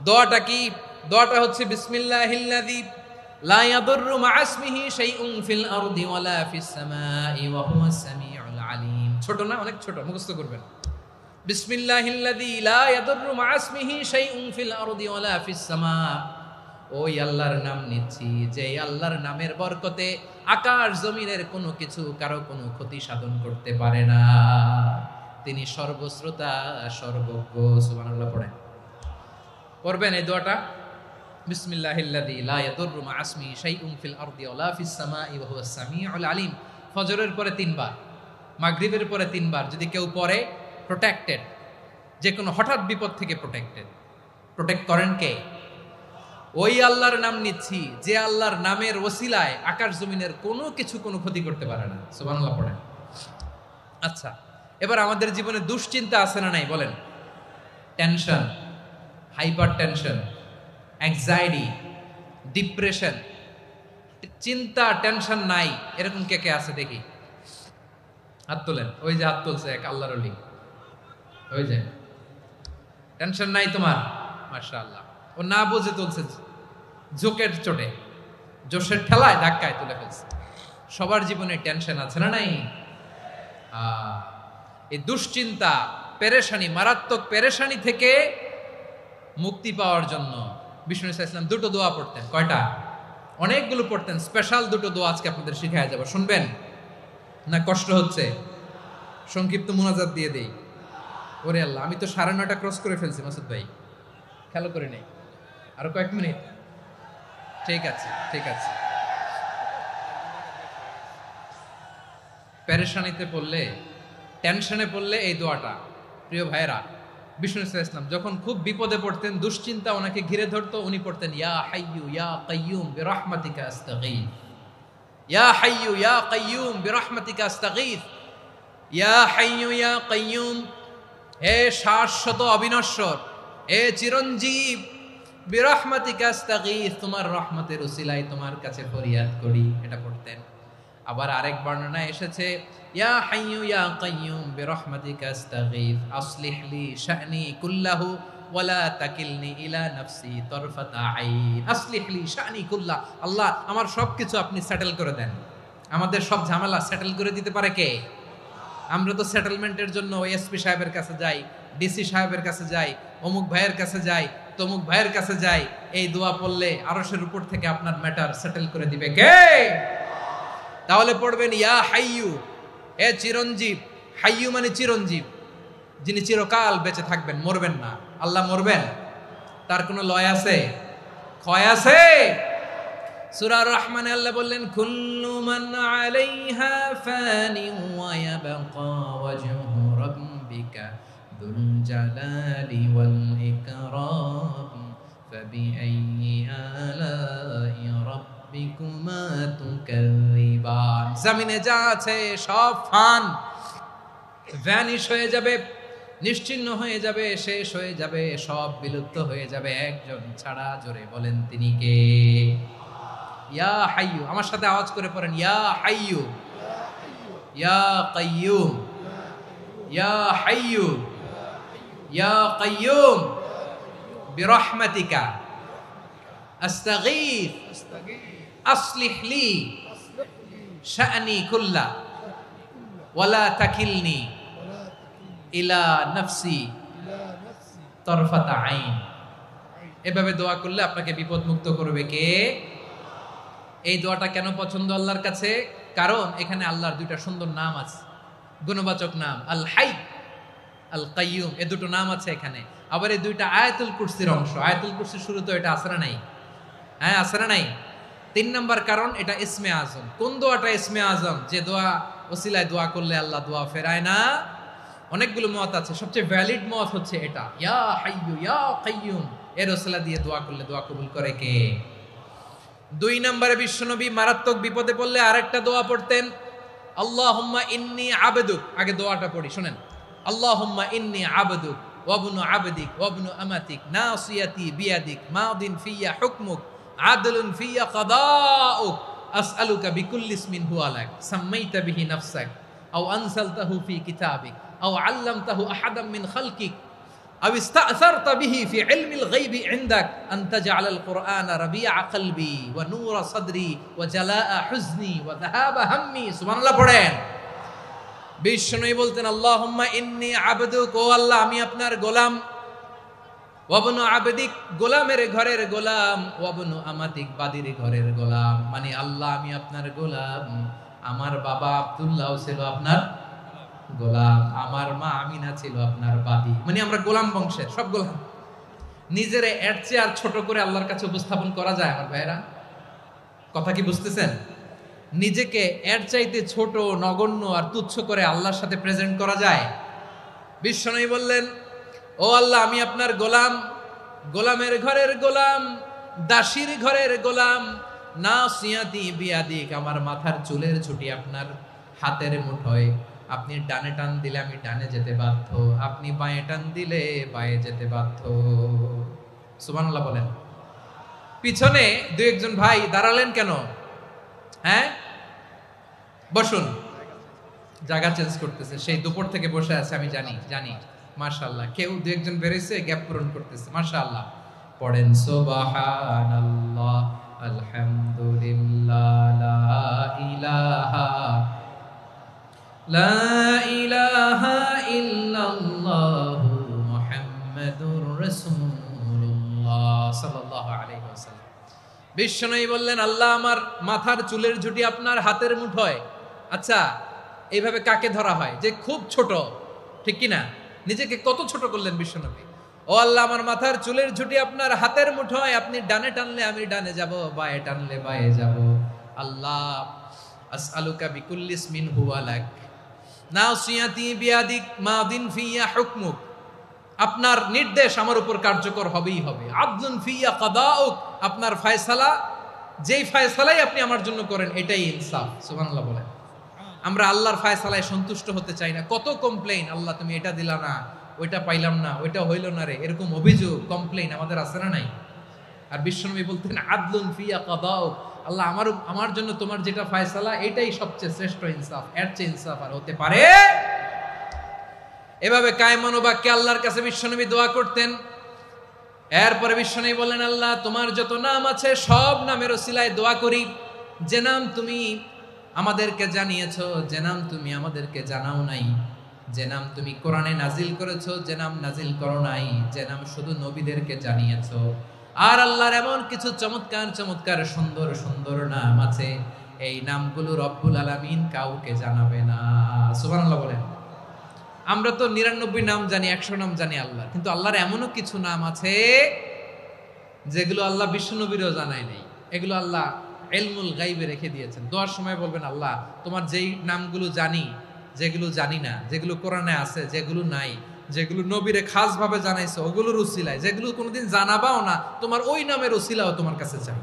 A: দোয়াটা কি? দোয়াটা হচ্ছে বিসমিল্লাহিল্লাযী লা ইয়াদুররু মা'a ইসমিহি শাইউন ফিল আরদি ওয়ালা ফিস সামাই ওয়া হুয়াস সামিউল আলিম। ছোট না? অনেক ছোট, মুখস্থ করবেন। বিসমিল্লাহিল্লাযী লা ইয়াদুররু মা'a ইসমিহি শাইউন ফিল আরদি ওয়ালা ফিস সামা। ওই আল্লাহর নাম নিচ্ছি যে আল্লাহর নামের বরকতে আকাশ জমিনের কোনো কিছু কারো কোনো ক্ষতি সাধন করতে পারে না। তিনি সর্বশ্রোতা, সর্বজ্ঞ। সুবহানাল্লাহ পড়েন। পড়বেন এই দোয়াটা, বিসমিল্লাহিল্লাযী লা ইয়াদুররু মা'a ইসমিহি শাইউন ফিল আরদি ওয়ালা ফিস সামাই ওয়া হুয়াস সামিউল আলিম। ফজরের পরে 3 বার, মাগরিবের পরে 3 বার যদি কেউ পড়ে, প্রোটেক্টেড, যে কোনো হঠাৎ বিপদ থেকে প্রোটেক্টেড। প্রোটেক্ট করেন কে? ওই আল্লাহর নাম নিচ্ছি যে আল্লাহর নামের ওসিলায় আকাশ জমিনের কোনো কিছু কোনো ক্ষতি করতে পারে না। সুবহানাল্লাহ পড়েন। আচ্ছা, এবার আমাদের জীবনে দুশ্চিন্তা আছে না নাই বলেন? Tension, hyper tension, anxiety, depression, চিন্তা, টেনশন নাই এরকম কে কে আছে দেখি? হাত তোলেন। ওই যে হাত তুলছে এক আল্লাহর ওলি, ওই যে। টেনশন নাই তোমার? মাশাআল্লাহ। ও না বুঝে তুলছে, জোকের চোটে, জোশের ঠেলায় ধাক্কায় তুলে ফেলছে। সবার জীবনে টেনশন আছে না নাই? এই দুশ্চিন্তা, পেরেশানি, মারাত্মক পেরেশানি থেকে মুক্তি পাওয়ার জন্য বিষ্ণু ইসলাম 2টো দোয়া পড়তেন। কয়টা? অনেকগুলো পড়তেন। স্পেশাল 2টো দোয়া আজকে আপনাদের শিখায়া যাব। শুনবেন না? কষ্ট হচ্ছে? সংক্ষিপ্ত মুনাজাত দিয়ে দেই। ওরে আল্লাহ, আমি তো 9:30 ক্রস করে ফেলছি মাসুদ ভাই, খেয়াল করে নেই। আরো কয়েক মিনিট? ঠিক আছে, ঠিক আছে। পেরেশানিতে পড়লে, টেনশনে পড়লে এই দোয়াটা, প্রিয় ভাইরা, বিষ্ণু ইসলাম যখন খুব বিপদে পড়তেন, দুশ্চিন্তা ওনাকে ঘিরে ধরতো, উনি পড়তেন ইয়া হাইয়ু ইয়া কাইয়ুম বিরহমাতিকা আস্তাগীথ, ইয়া হাইয়ু ইয়া কাইয়ুম বিরহমাতিকা আস্তাগীথ, ইয়া হাইয়ু ইয়া কাইয়ুম, হে শাশ্বত অবিনশ্বর, হে চিরঞ্জীব, বিরহমাতিকা আস্তাগীথ, তোমার রহমতের উসিলায় তোমার কাছে ফরিয়াদ করি। এটা পড়তেন। আবার আরেক বর্ণনা এসেছে ইয়া হাইয়ু ইয়া কাইয়ুম বিরহমাতিকা আস্তাগীথ আসলিহ লি শা'নি কুল্লাহু ওয়ালা তাকিলনি ইলা নাফসি তারফাতা আইন। আসলিহ লি শা'নি কুল্লাহ, আল্লাহ আমার সবকিছু আপনি সেটেল করে দেন। আমাদের সব ঝামেলা সেটেল করে দিতে পারে কে? আমরা তো সেটেলমেন্টের জন্য এসপি সাহেবের কাছে যাই, ডিসি সাহেবের কাছে যাই, অমুক ভাইয়ের কাছে যাই, তমুক ভাইয়ের কাছে যাই। এই দোয়া পড়লে আরশের উপর থেকে আপনার ম্যাটার সেটেল করে দিবে কে? তাহলে পড়বেন ইয়া হাইয়ু, হে চিরঞ্জীব। হাইয়ু মানে চিরঞ্জীব, যিনি চিরকাল বেঁচে থাকবেন, মরবেন না। আল্লাহ মরবেন? তার কোনো লয় আছে? ক্ষয় আছে? সূরা রহমানে আল্লাহ বললেন কুল্লু মান আলাইহা ফানি ওয়া ইয়াবকা ওয়াজহু রাব্বিকা যুল জালালি ওয়াল ইকরাম ফাবিআইয়ি আলাই রাব্বিকুমা তুকাযিবান। জমিনে যা আছে সব ফান, ভ্যানিশ হয়ে যাবে, নিশ্চিহ্ন হয়ে যাবে, শেষ হয়ে যাবে, সব বিলুপ্ত হয়ে যাবে, একজন ছাড়া। জোরে বলেন তিনি কে? ইয়া হাইয়ু। আমার সাথে আওয়াজ করে পড়েন ইয়া হাইয়ু ইয়া কাইয়ুম ইয়া হাইয়ু ইয়া কাইয়ুম বিরহমাতিকা আস্তাগীথ আসলিহ লি শা'নি কুল্লা ওয়ালা তাকিলনি ইলা নাফসি তারফাতা আইন। এভাবে দোয়া করলে আপনাকে বিপদ মুক্ত করবে কে? এই দোয়াটা কেন পছন্দ আল্লাহর কাছে? কারণ এখানে আল্লাহর 2টা সুন্দর নাম আছে, গুণবাচক নাম, আল হাই, আল কাইয়ুম। এই 2টো নাম আছে এখানে। আবার এই 2টা আয়াতুল কুরসির অংশ। আয়াতুল কুরসির শুরুতে এটা আছে না নাই? হ্যাঁ, আছে না নাই? 3 নাম্বার কারণ এটা ইসমে আজম। কোন দোয়াটা ইসমে আজম? যে দোয়া ওসিলায় দোয়া করলে আল্লাহ দোয়া ফেরায় না। অনেকগুলো মত আছে, সবচেয়ে ভ্যালিড মত হচ্ছে এটা, ইয়া হাইয়ু ইয়া কাইয়ুম। এর ওসিলা দিয়ে দোয়া করলে দোয়া কবুল করে কে? 2 নম্বরে বিশ্বনবী মারাত্মক বিপদে পড়লে আরেকটা দোয়া পড়তেন, আল্লাহুম্মা ইন্নী আবদুক, আগে দোয়াটা পড়ি শুনেন। আল্লাহুম্মা ইন্নী আবদুক ওয়া ইবনু আবদিক ওয়া ইবনু আমাতিক নাসিয়াতি বিয়াদিক মাদিন ফিয়া হুকমুক আদলুন ফিয়া কাদাউক আসআলুকা বিকুল্লি ইসমিন হুয়া লাক সাম্মাইতা বিহি নাফসাক আও আনসালতাহু ফি কিতাবিক আও আল্লামতাহু আহাদাম মিন খালকিক আও ইস্তা'সারতা বিহি ফি ইলমিল গায়বি ইনদাক আন তাজআলাল কুরআনা রাবিআ কলবি ওয়া নূরা সাদরি ওয়া জালাআ হুজনি ওয়া যাহাবা হাম্মি। সুবহানাল্লাহ পড়েন। বিষ্ণুই বলতেন আল্লাহুম্মা ইন্নী আবদুক, ও আল্লাহ আমি আপনার গোলাম, ওয়া ইবনু আবদিক গোলামের ঘরের গোলাম, ওয়া ইবনু আমাতিক বাদির ঘরের গোলাম। মানে আল্লাহ আমি আপনার গোলাম, আমার বাবা আব্দুল্লাহ ছিল আপনার গোলাম, আমার মা আমিনা ছিল আপনার বাদী। মানে আমরা গোলাম বংশের সব গোলাম। নিজেরে এর চেয়ে আর ছোট করে আল্লাহর কাছে উপস্থাপন করা যায় আমার ভাইরা? কথা কি বুঝতেছেন? নিজেকে এর চাইতে ছোট, নগণ্য আর তুচ্ছ করে আল্লাহর সাথে প্রেজেন্ট করা যায়? বিশ্বনবী বললেন, ও আল্লাহ আমি আপনার গোলাম, গোলামের ঘরের গোলাম, দাসীর ঘরের গোলাম, নাসিয়াতি বিয়াদিক আমার মাথার চুলের ছুটি আপনার হাতের মুঠোয়, আপনি ডানে টান দিলে আমি ডানে যেতে বাধ্য, আপনি বাঁয়ে টান দিলে বাঁয়ে যেতে বাধ্য। সুবহানাল্লাহ বলেন। পিছনে দুই একজন ভাই দাঁড়ালেন কেন? হ্যাঁ, বসুন। জায়গা চেঞ্জ করতেছে, সেই দুপুর থেকে বসে আছে আমি জানি। মাশাআল্লাহ, কেউ দুই একজন বেরিয়েছে, গ্যাপ পূরণ করতেছে। মাশাআল্লাহ পড়েন সুবহানাল্লাহ আলহামদুলিল্লাহ লা ইলাহা ইল্লাল্লাহু মুহাম্মাদুর রাসূলুল্লাহ সাল্লাল্লাহু আলাইহি ওয়াসাল্লাম। বিশ্বনবী বললেন, আল্লাহ আমার মাথার চুলের ঝুঁটি আপনার হাতের মুঠোয়। আচ্ছা, এইভাবে কাকে ধরা হয়? যে খুব ছোট, ঠিক কি না? নিজেকে কত ছোট করলেন বিশ্বনবী। ও আল্লাহ আমার মাথার চুলের ঝুঁটি আপনার হাতের মুঠোয়, আপনি ডানে টানলে আমি ডানে যাব, বাঁয়ে টানলে বাঁয়ে যাব। আল্লাহ আসআলুকা বিকুল্লি ইসমিন হুয়া লাক নাসিয়াতি বিয়াদিক মাদিন ফিয়া হুকমুক, আপনার নির্দেশ আমার উপর কার্যকর হবেই হবে। আদলুন ফিয়া কাদাউক, আপনার ফয়সালা, যেই ফয়সালাই আপনি আমার জন্য করেন এটাই ইনসাফ। সুবহানাল্লাহ বলেন। আমরা আল্লাহর ফয়সালায় সন্তুষ্ট হতে চাই না। কত কমপ্লেইন, আল্লাহ তুমি এটা দিলা না, ওইটা পাইলাম না, ওইটা হইল না রে, এরকম অভিযোগ কমপ্লেইন আমাদের আছে না নাই? আর বিশ্বনবী বলতেন আদলুন ফিয়া কাদাউক, আল্লাহ আমার জন্য তোমার যেটা ফয়সালা এটাই সবচেয়ে শ্রেষ্ঠ ইনসাফ, এর চেয়ে ইনসাফ আর হতে পারে? এভাবে কায়মান বাক্যে আল্লাহর কাছে বিশ্বনবী দোয়া করতেন। এরপরে বিশ্বনবী বললেন, আল্লাহ তোমার যত নাম আছে সব নামের ওসিলায় দোয়া করি, যে নাম তুমি আমাদেরকে জানিয়েছো, যে নাম তুমি আমাদেরকে জানাও নাই, যে নাম তুমি কোরআনে নাজিল করেছো, যে নাম নাজিল করো নাই, যে নাম শুধু নবীদেরকে জানিয়েছো। আর আল্লাহর এমন কিছু চমৎকার চমৎকার সুন্দর সুন্দর নাম আছে, এই নামগুলো রব্বুল আলামিন কাউকে জানাবে না। সুবহানাল্লাহ বলেন। আমরা তো 99 নাম জানি, 100 নাম জানি আল্লাহ, কিন্তু আল্লাহর এমনও কিছু নাম আছে যেগুলো আল্লাহ বিশ্বনবীরও জানায় নাই। এগুলো আল্লাহ ইলমুল গায়বে রেখে দিয়েছেন। দোয়ার সময় বলবেন, আল্লাহ তোমার যেই নামগুলো জানি, যেগুলো জানি না, যেগুলো কোরআনে আছে, যেগুলো নাই, যেগুলো নবীরে খাস ভাবে জানাইছো ওগুলোর উসিলায়, যেগুলো কোনোদিন জানাবাও না, তোমার ওই নামের উসিলাও তোমার কাছে চাই।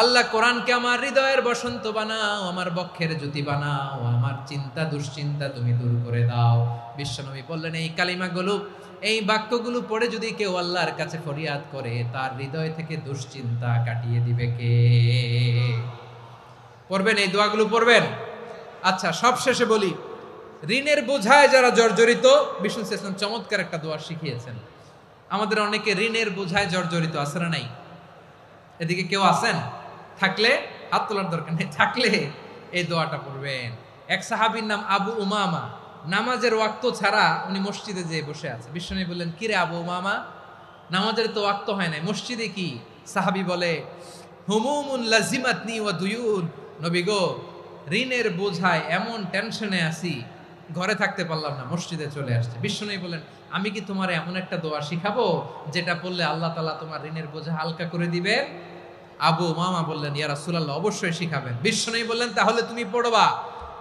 A: আল্লাহ কোরআনকে আমার হৃদয়ের বসন্ত বানাও, আমার বক্ষের জ্যোতি বানাও, আমার চিন্তা দুশ্চিন্তা তুমি দূর করে দাও। বিশ্বনবী বললেন, এই কালিমাগুলো, এই বাক্যগুলো পড়ে যদি কেউ আল্লাহর কাছে ফরিয়াদ করে, তার হৃদয় থেকে দুশ্চিন্তা কাটিয়ে দিবে কে? পড়বেন, এই দোয়াগুলো পড়বেন। আচ্ছা, সব শেষে বলি, ঋণের বোঝায় যারা জর্জরিত, বিষ্ণু ইসলাম চমৎকার একটা দোয়া শিখিয়েছেন। আমাদের অনেকে ঋণের বোঝায় জর্জরিত, আছে না নাই? এদিকে কেউ আছেন? থাকলে হাত তোলার দরকার নেই, থাকলে এই দোয়াটা পড়বেন। এক সাহাবীর নাম আবু উমামা, নামাজের ওয়াক্ত ছাড়া উনি মসজিদে যেয়ে বসে আছে। বিশ্বনবী বললেন, কি রে আবু উমামা, নামাজের তো ওয়াক্ত হয় নাই, মসজিদে কি? সাহাবী বলে, হুমুমুন লাজিমাতনি ওয়া দুয়ুন, নবী গো ঋণের বোঝায় এমন টেনশনে আছি, ঘরে থাকতে পারলাম না, মসজিদে চলে আসছে। বিশ্বনবী বলেন, আমি কি তোমার এমন একটা দোয়া শিখাবো যেটা পড়লে আল্লাহ তাআলা তোমার ঋণের বোঝা হালকা করে দিবেন? আবু উমামা বললেন, ইয়া রাসূলুল্লাহ, অবশ্যই শিখাবেন। বিশ্বনবী বললেন, তাহলে তুমি পড়বা,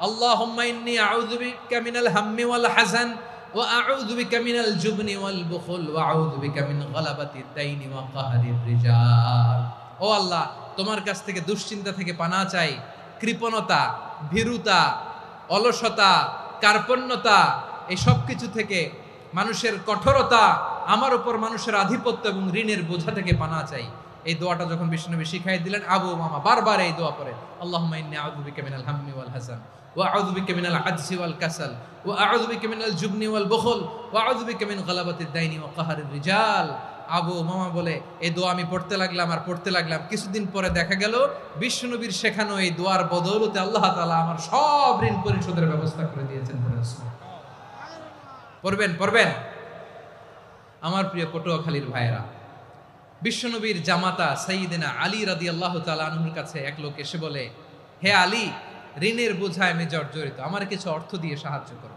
A: আল্লাহুম্মা ইন্নী আউযু বিকা মিনাল হাম্মি ওয়াল হাযান ওয়া আউযু বিকা মিনাল জুবনি ওয়াল বুখল ওয়া আউযু বিকা মিন গালাবাতিদ দাইনি ওয়া কাহরির রিজাল। ও আল্লাহ, তোমার কাছ থেকে দুশ্চিন্তা থেকে পানাহ চাই, কৃপণতা, ভীরুতা, অলসতা, কার্পণ্যতা, এই সব কিছু থেকে, মানুষের কঠোরতা, আমার উপর মানুষের আধিপত্য এবং ঋণের বোঝা থেকে পানা চাই। এই দোয়াটা যখন বিশ্বনবী শিখাই দিলেন, আবু মামা বারবার এই দোয়া পড়ে, আল্লাহুম্মা ইন্নী আউযু বিকা মিনাল হাম্মি ওয়াল হাসান ওয়া আউযু বিকা মিনাল আজজি ওয়াল কাসাল ওয়া আউযু বিকা মিনাল জুবনি ওয়াল বুখল ওয়া আউযু বিকা মিন গালাবাতিদ দাইনি ওয়া কাহরির রিজাল। আবু মামা বলে এই দোয়া আমি পড়তে লাগলাম। কিছুদিন পরে দেখা গেল বিশ্বনবীর শেখানো এই দোয়ার বদৌলতে আল্লাহ তাআলা আমার সব ঋণ পরিশোধের ব্যবস্থা করে দিয়েছেন। পড়বেন। আমার প্রিয় পটুয়াখালীর ভাইয়েরা, বিশ্বনবীর জামাতা সাইয়্যিদিনা আলী রাদিয়াল্লাহু তাআলা আনহুর কাছে এক লোক এসে বলে, হে আলী, ঋণের বোঝায় আমি জর্জরিত, আমার কিছু অর্থ দিয়ে সাহায্য করো।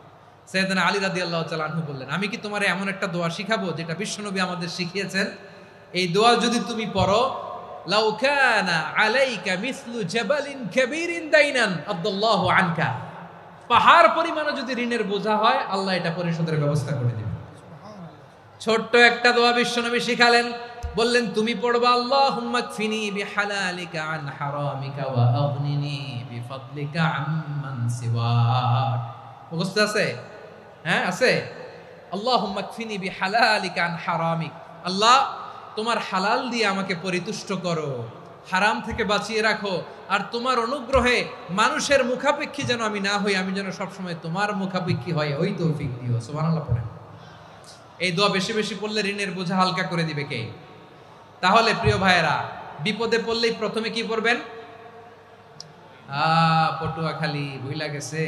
A: সাইয়্যিদিনা আলী রাদিয়াল্লাহু তাআলা আনহু বললেন, আমি কি তোমারে এমন একটা দোয়া শিখাবো যেটা বিশ্বনবী আমাদের শিখিয়েছেন? এই দোয়া যদি তুমি পড়ো, লাউ কানা আলাইকা মিসলু জাবালিন কাবীরিন দাইনান আদাল্লাহু আনকা, পাহাড় পরিমাণে যদি ঋণের বোঝা হয়, আল্লাহ এটা পরিশোধের ব্যবস্থা করে দিবেন। ছোট্ট একটা দোয়া বিশ্বনবী শিখালেন, বললেন তুমি পড়বা, আল্লাহুম্মা কফিনি বিহালালিকা আন হারামিকা ওয়া আগনিনি বিফাদলিকা আম্মান সিওয়াক। মুখস্থ আছে? হ্যাঁ আছে। আল্লাহুম্মা কফিনি বিহালালিকা আন হারামিক, আল্লাহ তোমার হালাল দিয়ে আমাকে পরিতুষ্ট করো, হারাম থেকে বাঁচিয়ে রাখো, আর তোমার অনুগ্রহে মানুষের মুখাপেক্ষী যেন আমি না হই, আমি যেন সবসময় তোমার মুখাপেক্ষী হয়, ওই তৌফিক দিও। সুবহানাল্লাহ পড়েন। এই দোয়া বেশি বেশি পড়লে ঋণের বোঝা হালকা করে দিবে কে? তাহলে প্রিয় ভাইয়েরা, বিপদে পড়লেই প্রথমে কি পড়বেন? পটুয়াখালী ভুইলা গেছে।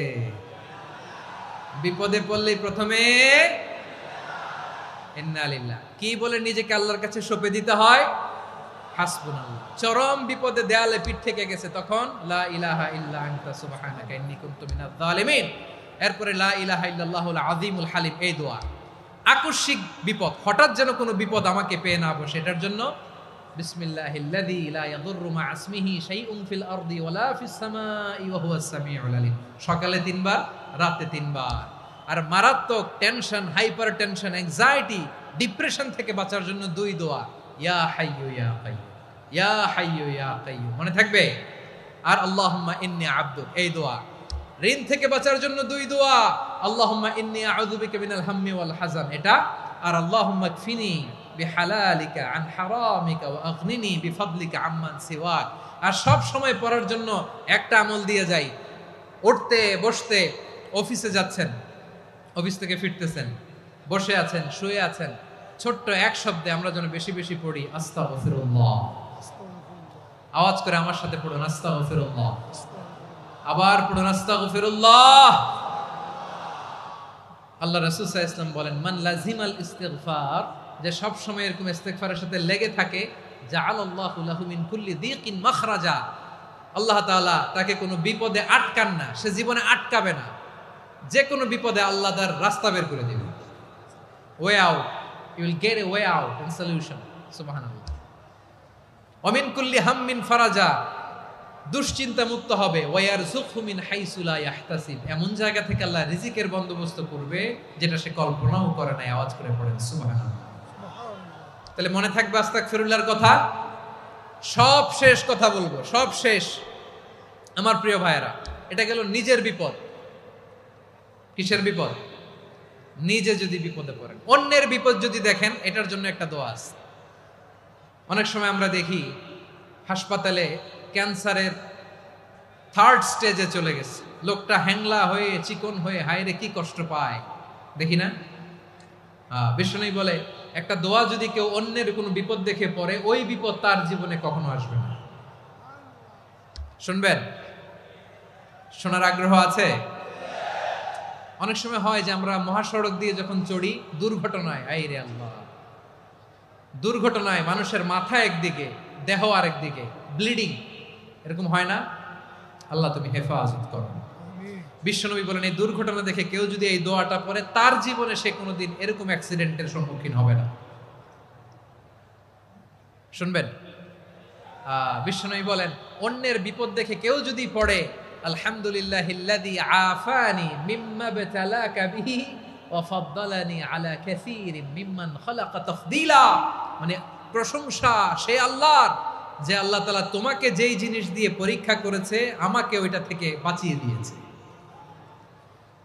A: বিপদে পড়লেই প্রথমে ইন্না লিল্লাহ কি বলে নিজেকে আল্লাহর কাছে সঁপে দিতে হয়? হাসবুনাল্লাহ। চরম বিপদে দেয়ালে পিঠ থেকে গেছে, তখন লা ইলাহা ইল্লা আনতা সুবহানাকা ইন্নী কুনতু মিনাজ জালিমিন। এরপরে লা ইলাহা ইল্লাল্লাহুল আযীমুল হালিম, এই দোয়া। আকস্মিক বিপদ, হঠাৎ যেন কোনো বিপদ আমাকে পেয়ে না বসে, এটার জন্য বিসমিল্লাহিল্লাযী লা ইয়াদুররু মা ইসমিহি শাইউন ফিল আরদি ওয়ালা ফিস সামাই ওয়া হুয়াস সামিউল আলীম। সকালে 3 বার, রাতে 3 বার। আর মারাত্মক tension, hyper tension, anxiety, depression থেকে বাঁচার জন্য 2 দোয়া, ইয়া হাইয়্যু ইয়া কাইয়্যুম, ইয়া হাইয়্যু ইয়া কাইয়্যুম, মনে থাকবে? আর আল্লাহুম্মা ইন্নী আবদুক, এই দোয়া। ঋণ থেকে বাঁচার জন্য 2 দোয়া, আল্লাহুম্মা ইন্নী আউযু বিকা মিনাল হাম্মি ওয়াল হাযান, এটা। আর আল্লাহুম্মা কফিনি বিহালালিকা আন হারামিকা ওয়া আগনিনি বিফাদলিকা আম্মান সিওয়াক। আর সব সময় পড়ার জন্য একটা আমল দিয়ে যাই, উঠতে বসতে, অফিসে যাচ্ছেন, অফিস থেকে ফিরতেছেন, বসে আছেন, শুয়ে আছেন, ছোট্ট এক শব্দে আমরা যেন বেশি বেশি পড়ি আস্তাগফিরুল্লাহ। আওয়াজ করে আমার সাথে পড়ুন, আস্তাগফিরুল্লাহ। আবার পড়ুন, আস্তাগফিরুল্লাহ। আল্লাহ রাসূল সাল্লাল্লাহু আলাইহি ওয়াসাল্লাম বলেন, মান লাজিমাল ইস্তিগফার, যে সব সময় এরকম ইস্তিগফারের সাথে লেগে থাকে, জাআলাল্লাহু লাহু মিন কুল্লি যিকিন মাখরাজা, আল্লাহ তাআলা তাকে কোনো বিপদে আটকান না, সে জীবনে আটকাবে না, যে কোনো বিপদে আল্লাহ তার রাস্তা বের করে দিবেন। Way out, you will get a way out and solution. সুবহানাল্লাহ। ওয়া মিন কুল্লি হাম্মিন ফারাজা, দুশ্চিন্তা মুক্ত হবে। ওয়ায়ারযুকহু মিন হাইসু লা ইয়াহতাসিব, এমন জায়গা থেকে আল্লাহ রিজিকের বন্দোবস্ত করবে যেটা সে কল্পনাও করে নাই। আওয়াজ করে পড়েন সুবহানাল্লাহ। তাহলে মনে থাকবে আস্তাগফিরুল্লাহর কথা। সব শেষ কথা বলবো, সব শেষ আমার প্রিয় ভাইয়েরা। এটা গেল নিজের বিপদ। কিসের বিপদ? নিজে যদি বিপদে পড়েন। অন্যের বিপদ যদি দেখেন, এটার জন্য একটা দোয়া আছে। অনেক সময় আমরা দেখি হাসপাতালে ক্যান্সারের 3rd স্টেজে চলে গেছে, লোকটা হ্যাংলা হয়ে, চিকন হয়ে, হায়রে কি কষ্ট পায়, দেখি না? বিষ্ণু বলে, একটা দোয়া যদি কেউ অন্যের কোনো বিপদ দেখে পড়ে, ওই বিপদ তার জীবনে কখনো আসবে না। শুনবেন? শোনার আগ্রহ আছে? অনেক সময় হয় যে আমরা মহাসড়ক দিয়ে যখন চড়ি, দুর্ঘটনায়, আইরে আল্লাহ, দুর্ঘটনায় মানুষের মাথা একদিকে, দেহ আরেকদিকে, ব্লিডিং, এরকম হয় না? আল্লাহ তুমি হেফাজত করো। বিশ্বনবী বলেন, এই দুর্ঘটনা দেখে কেউ যদি এই দোয়াটা পড়ে, তার জীবনে সে কোনোদিন এরকম অ্যাক্সিডেন্টের সম্মুখীন হবে না। শুনবেন? বিশ্বনবী বলেন, অন্যের বিপদ দেখে কেউ যদি পড়ে, আলহামদুলিল্লাহিল্লাযী আফানি মিম্মা বতালাকা বিহি ওয়া ফাদ্দালানি আলা কাসীরিন মিম্মান খালাকা তাফদীলা, মানে প্রশংসা সে আল্লাহর, যে আল্লাহ তাআলা তোমাকে যেই জিনিস দিয়ে পরীক্ষা করেছে, আমাকে ওইটা থেকে বাঁচিয়ে দিয়েছে।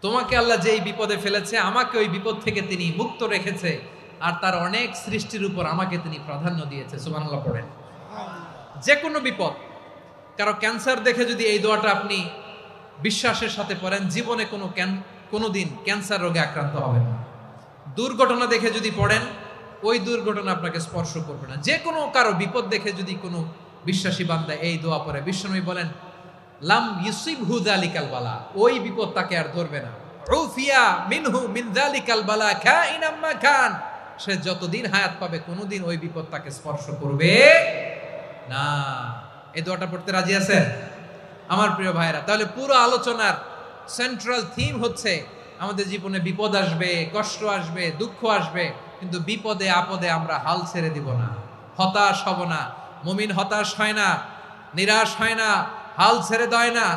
A: তোমাকে আল্লাহ যেই বিপদে ফেলেছে আমাকে ওই বিপদ থেকে তিনি মুক্ত রেখেছে, আর তার অনেক সৃষ্টির উপর আমাকে তিনি প্রাধান্য দিয়েছে। সুবহানাল্লাহ পড়েন। যে কোনো বিপদ, কারো ক্যান্সার দেখে যদি এই দোয়াটা আপনি বিশ্বাসের সাথে পড়েন, জীবনে কোনোদিন ক্যান্সার রোগে আক্রান্ত হবেন না। দুর্ঘটনা দেখে যদি পড়েন, ওই দুর্ঘটনা আপনাকে স্পর্শ করবে না। যে কোনো কারো বিপদ দেখে যদি কোনো বিশ্বাসী বান্দা এই দোয়া পড়ে, বিশ্বনবী বলেন লাম ইউসিবহু যালিকাল বালা, ওই বিপদ তাকে আর ধরবে না। উফিয়া মিনহু মিন যালিকাল বালা কাইনাম মা কান, সে যতদিন হায়াত পাবে কোনোদিন ওই বিপদ তাকে স্পর্শ করবে না। এই দোয়াটা পড়তে রাজি আছেন আমার প্রিয় ভাইরা? তাহলে পুরো আলোচনার সেন্ট্রাল থিম হচ্ছে আমাদের জীবনে বিপদ আসবে, কষ্ট আসবে, দুঃখ আসবে, কিন্তু বিপদে আপদে আমরা হাল ছেড়ে দিব না, হতাশ হব না। মুমিন হতাশ হয় না, নিরাশ হয় না, হাল ছেড়ে দেয় না।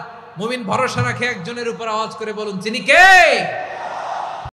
A: মুমিন ভরসা রাখে একজনের উপর। আওয়াজ করে বলুন, যিনি কে?